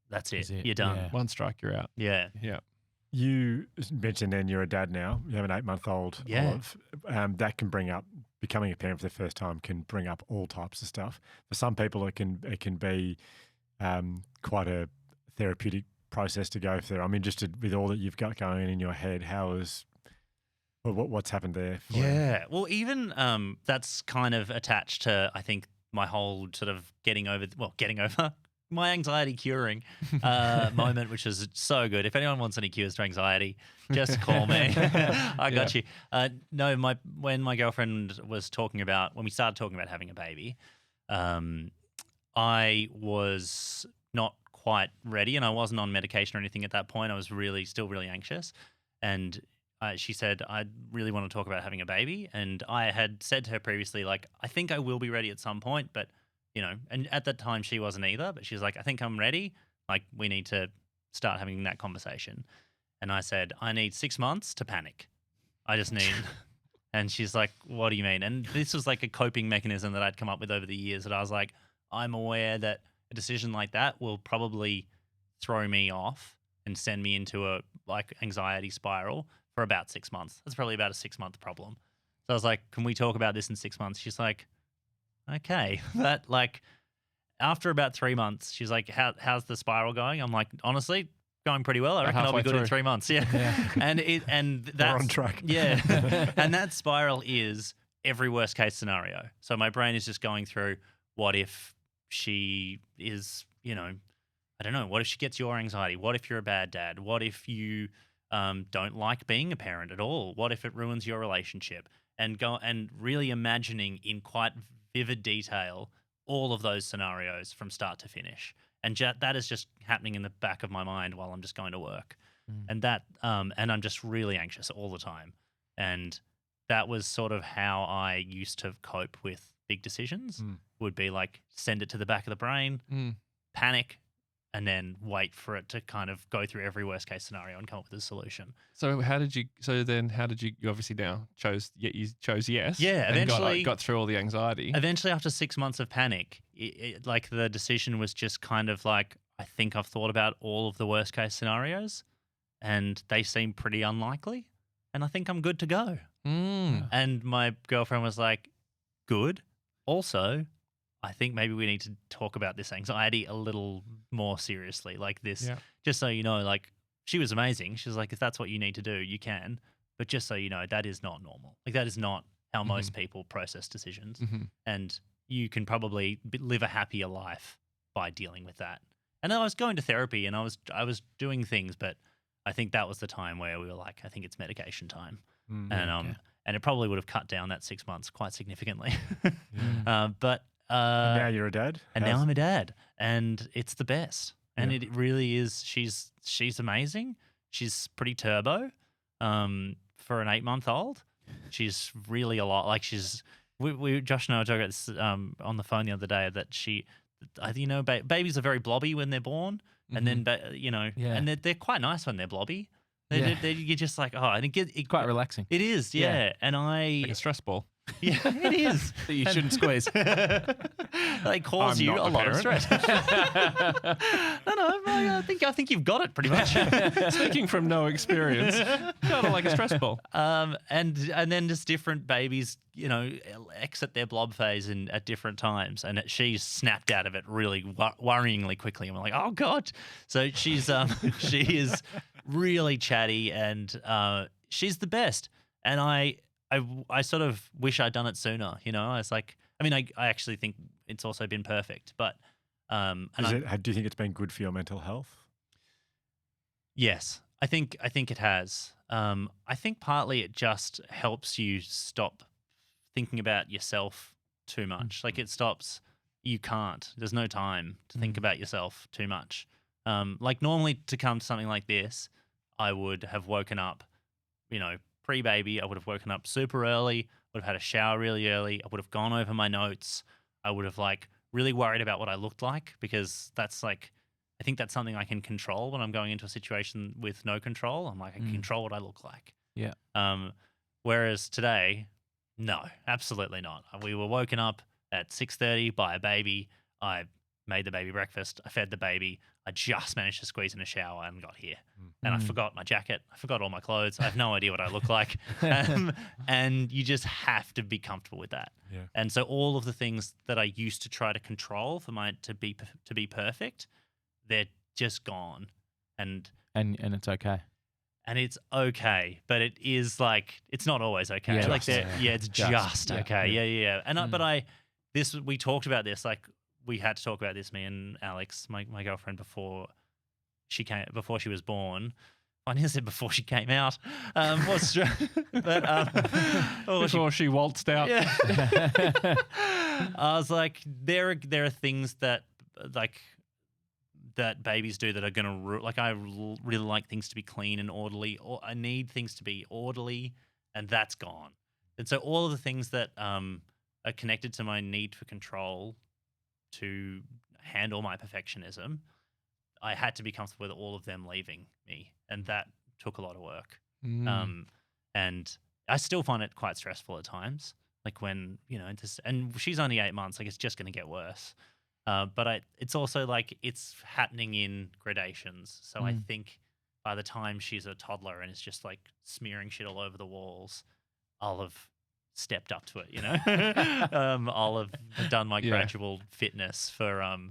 that's it. Is it, You're done. yeah. One strike, you're out. Yeah. Yeah. You mentioned then you're a dad now. You have an 8-month-old. Yeah. Olive. That can bring up, becoming a parent for the first time can bring up all types of stuff. For some people, it can be quite a therapeutic process to go through. I'm interested with all that you've got going on in your head. What's happened there? For you? Yeah. Well, even that's kind of attached to, I think, my whole sort of getting over my anxiety curing moment, which is so good. If anyone wants any cures to anxiety, just call me. I got you. No, when my girlfriend was when we started talking about having a baby, I was not quite ready, and I wasn't on medication or anything at that point. I was still really anxious, and she said, I really want to talk about having a baby. And I had said to her previously, like, I think I will be ready at some point, but, and at that time she wasn't either, but she was like, I think I'm ready. Like, we need to start having that conversation. And I said, I need 6 months to panic. I just need. And she's like, what do you mean? And this was like a coping mechanism that I'd come up with over the years, that I was like, I'm aware that a decision like that will probably throw me off and send me into a anxiety spiral for about 6 months. That's probably about a 6-month problem. So I was like, can we talk about this in 6 months? She's like, okay. But after about 3 months, she's like, how's the spiral going? I'm like, honestly, going pretty well. I reckon I'll be good in 3 months. Yeah. And that's We're on track. Yeah. And that spiral is every worst case scenario. So my brain is just going through, what if she is, I don't know, what if she gets your anxiety? What if you're a bad dad? What if you don't like being a parent at all? What if it ruins your relationship? And really imagining in quite vivid detail all of those scenarios from start to finish. And that is just happening in the back of my mind while I'm just going to work. And and I'm just really anxious all the time. And that was sort of how I used to cope with big decisions. Would be like, send it to the back of the brain, panic, and then wait for it to kind of go through every worst case scenario and come up with a solution. So how did you you obviously now chose yes. Yeah, and eventually got through all the anxiety. Eventually, after 6 months of panic, like the decision was just kind of like, I think I've thought about all of the worst case scenarios and they seem pretty unlikely. And I think I'm good to go. And my girlfriend was like, good. Also, I think maybe we need to talk about this anxiety a little more seriously, like this, just so you know, like, she was amazing. She was like, if that's what you need to do, you can. But just so you know, that is not normal. Like, that is not how most people process decisions. And you can probably live a happier life by dealing with that. And then I was going to therapy and I was doing things, but I think that was the time where we were like, I think it's medication time. And it probably would have cut down that 6 months quite significantly. But And now you're a dad? and now I'm a dad, and it's the best. And it really is. She's amazing. She's pretty turbo for an 8-month-old. She's really a lot. Like, Josh and I were talking about this on the phone the other day, that babies are very blobby when they're born, and then and they're quite nice when they're blobby. You're just like, oh, and it Quite relaxing. It is, yeah. And Like a stress ball. yeah, it is. That you shouldn't squeeze. They cause I'm you not a the lot of parent. stress. No, I think you've got it pretty much. Speaking from no experience, kind of like a stress ball. And then just different babies, exit their blob phase at different times, and she's snapped out of it really worryingly quickly. And we're like, oh god. So she is really chatty, and she's the best. And I I sort of wish I'd done it sooner. You know, I was like, I mean, I actually think it's also been perfect, but and Do you think it's been good for your mental health? yes, I think it has. I think partly it just helps you stop thinking about yourself too much. Like it stops. You can't. There's no time to think about yourself too much. Like normally to come to something like this, I would have woken up, you know, pre-baby. I would have woken up super early. Would have had a shower really early. I would have gone over my notes. I would have like really worried about what I looked like, because that's like, I think that's something I can control when I'm going into a situation with no control. I'm like, I can control what I look like. Yeah. Whereas today, no, absolutely not. We were woken up at 6:30 by a baby. I made the baby breakfast. I fed the baby. I just managed to squeeze in a shower and got here. And I forgot my jacket. I forgot all my clothes. I have no idea what I look like. And you just have to be comfortable with that. Yeah. And so all of the things that I used to try to control for mine to be perfect, they're just gone. And it's okay. and it's okay, but it is like, it's not always okay. Yeah, like just, it's just yeah, okay. Yeah. And we talked about this, like we had to talk about this, me and Alex, my girlfriend, before she was born. I never said before she came out. Before she waltzed out. Yeah. I was like, there are things that babies do that are going to like, I really like things to be clean and orderly, or I need things to be orderly, and that's gone. And so all of the things that are connected to my need for control to handle my perfectionism, I had to be comfortable with all of them leaving me, and that took a lot of work. And I still find it quite stressful at times, like when, you know, and she's only 8 months, like it's just going to get worse. But it's also like it's happening in gradations. So I think by the time she's a toddler and it's just like smearing shit all over the walls, I'll have stepped up to it, you know. I'll have done my gradual fitness for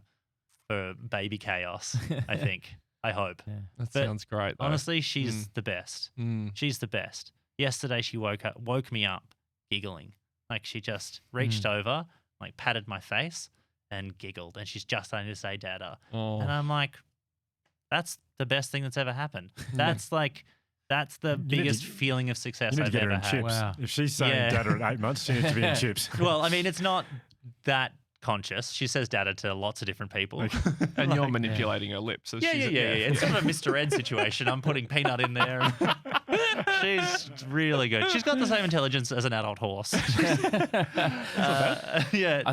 baby chaos. I think. I hope. Yeah. That But sounds great, though. honestly, she's the best. She's the best. Yesterday she woke me up giggling. Like she just reached over, like patted my face and giggled, and she's just starting to say "Dada," and I'm like, "That's the best thing that's ever happened." That's the biggest feeling of success You need to I've get her ever in had. chips. Wow. If she's saying dada at 8 months, she needs to be in chips. Well, I mean, it's not that conscious. She says "Dada" to lots of different people. And you're manipulating her lips. As Yeah. she's, It's sort of a Mr. Ed situation. I'm putting Peanut in there. She's really good. She's got the same intelligence as an adult horse. I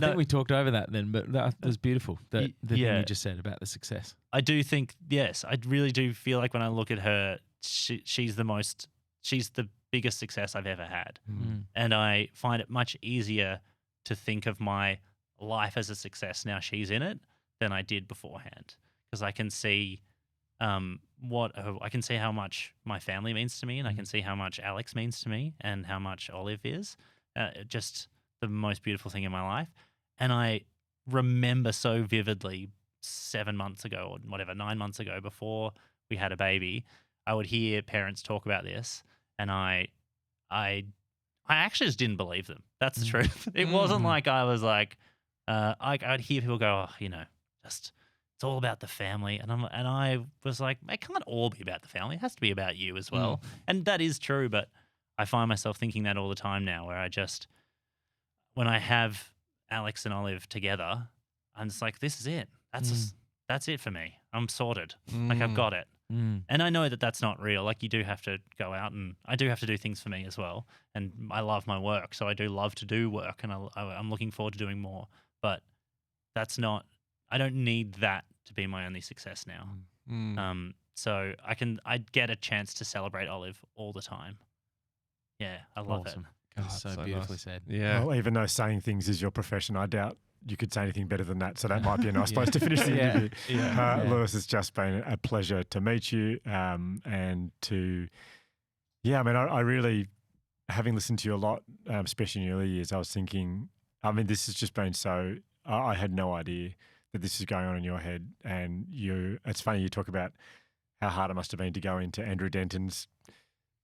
think we talked over that then, but that was beautiful. The thing you just said about the success. I do think, yes, I really do feel like when I look at her, she's the biggest success I've ever had. And I find it much easier to think of my life as a success now she's in it than I did beforehand, because I can see I can see how much my family means to me, and I can see how much Alex means to me, and how much Olive is. Just the most beautiful thing in my life. And I remember so vividly 7 months ago, or whatever, 9 months ago, before we had a baby, I would hear parents talk about this, and I actually just didn't believe them. That's the truth. It wasn't like I was like, I'd hear people go, oh, you know, just it's all about the family, and I was like, it can't all be about the family. It has to be about you as well, and that is true. But I find myself thinking that all the time now, where when I have Alex and Olive together, I'm just like, this is it. That's it for me. I'm sorted. Like I've got it. And I know that that's not real. Like you do have to go out, and I do have to do things for me as well. And I love my work, so I do love to do work, and I'm looking forward to doing more. But that's not. I don't need that to be my only success now. So I get a chance to celebrate Olive all the time. Yeah, I love Awesome. it. So beautifully said. Yeah. Well, even though saying things is your profession, I doubt you could say anything better than that. So that might be a nice place to finish the interview. Lewis, it's just been a pleasure to meet you and to, I mean, I really, having listened to you a lot, especially in the early years, I was thinking, I mean, this has just been so, I had no idea that this is going on in your head. And it's funny you talk about how hard it must have been to go into Andrew Denton's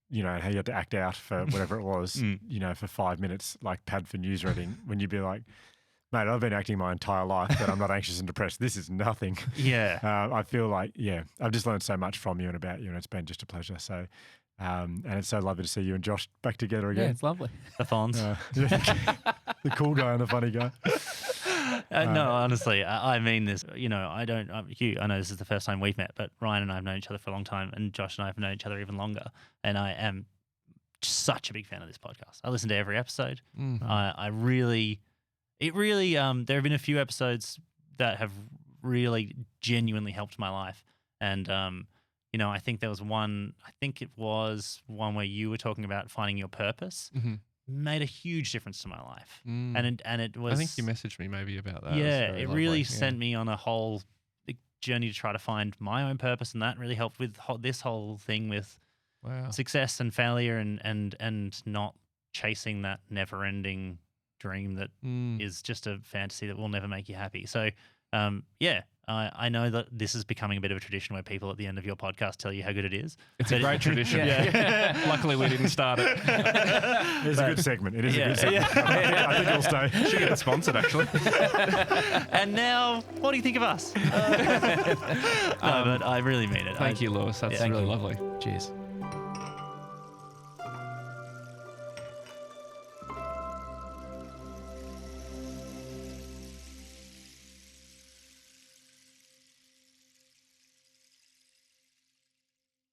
you know, how you had to act out for whatever it was, Mm. you know, for 5 minutes, like pad for news reading, when you'd be like, mate, I've been acting my entire life, but I'm not anxious and depressed. This is nothing. Yeah. I feel like, yeah, I've just learned so much from you and about you, and it's been just a pleasure. So, and it's so lovely to see you and Josh back together Yeah, again. it's lovely. The Fonz. The cool guy and the funny guy. No, honestly, I mean this. You know, I don't, Hugh, I know this is the first time we've met, but Ryan and I have known each other for a long time, and Josh and I have known each other even longer. And I am such a big fan of this podcast. I listen to every episode. I really, there have been a few episodes that have really genuinely helped my life. And, you know, I think there was one, where you were talking about finding your purpose. Made a huge difference to my life, and it was. I think you messaged me maybe about that. Yeah, it really lovely. sent me on a whole journey to try to find my own purpose, and that really helped with this whole thing with Wow. success and failure, and not chasing that never-ending dream that is just a fantasy that will never make you happy. So, yeah. I know that this is becoming a bit of a tradition where people at the end of your podcast tell you how good it is. It's a great tradition. Yeah. Luckily, we didn't start it. It's a good segment. It is a Yeah. good segment. I think it'll stay. Should get it sponsored, actually. And now, what do you think of us? No, but I really mean it. Thank you, Lewis. That's really lovely. Cheers.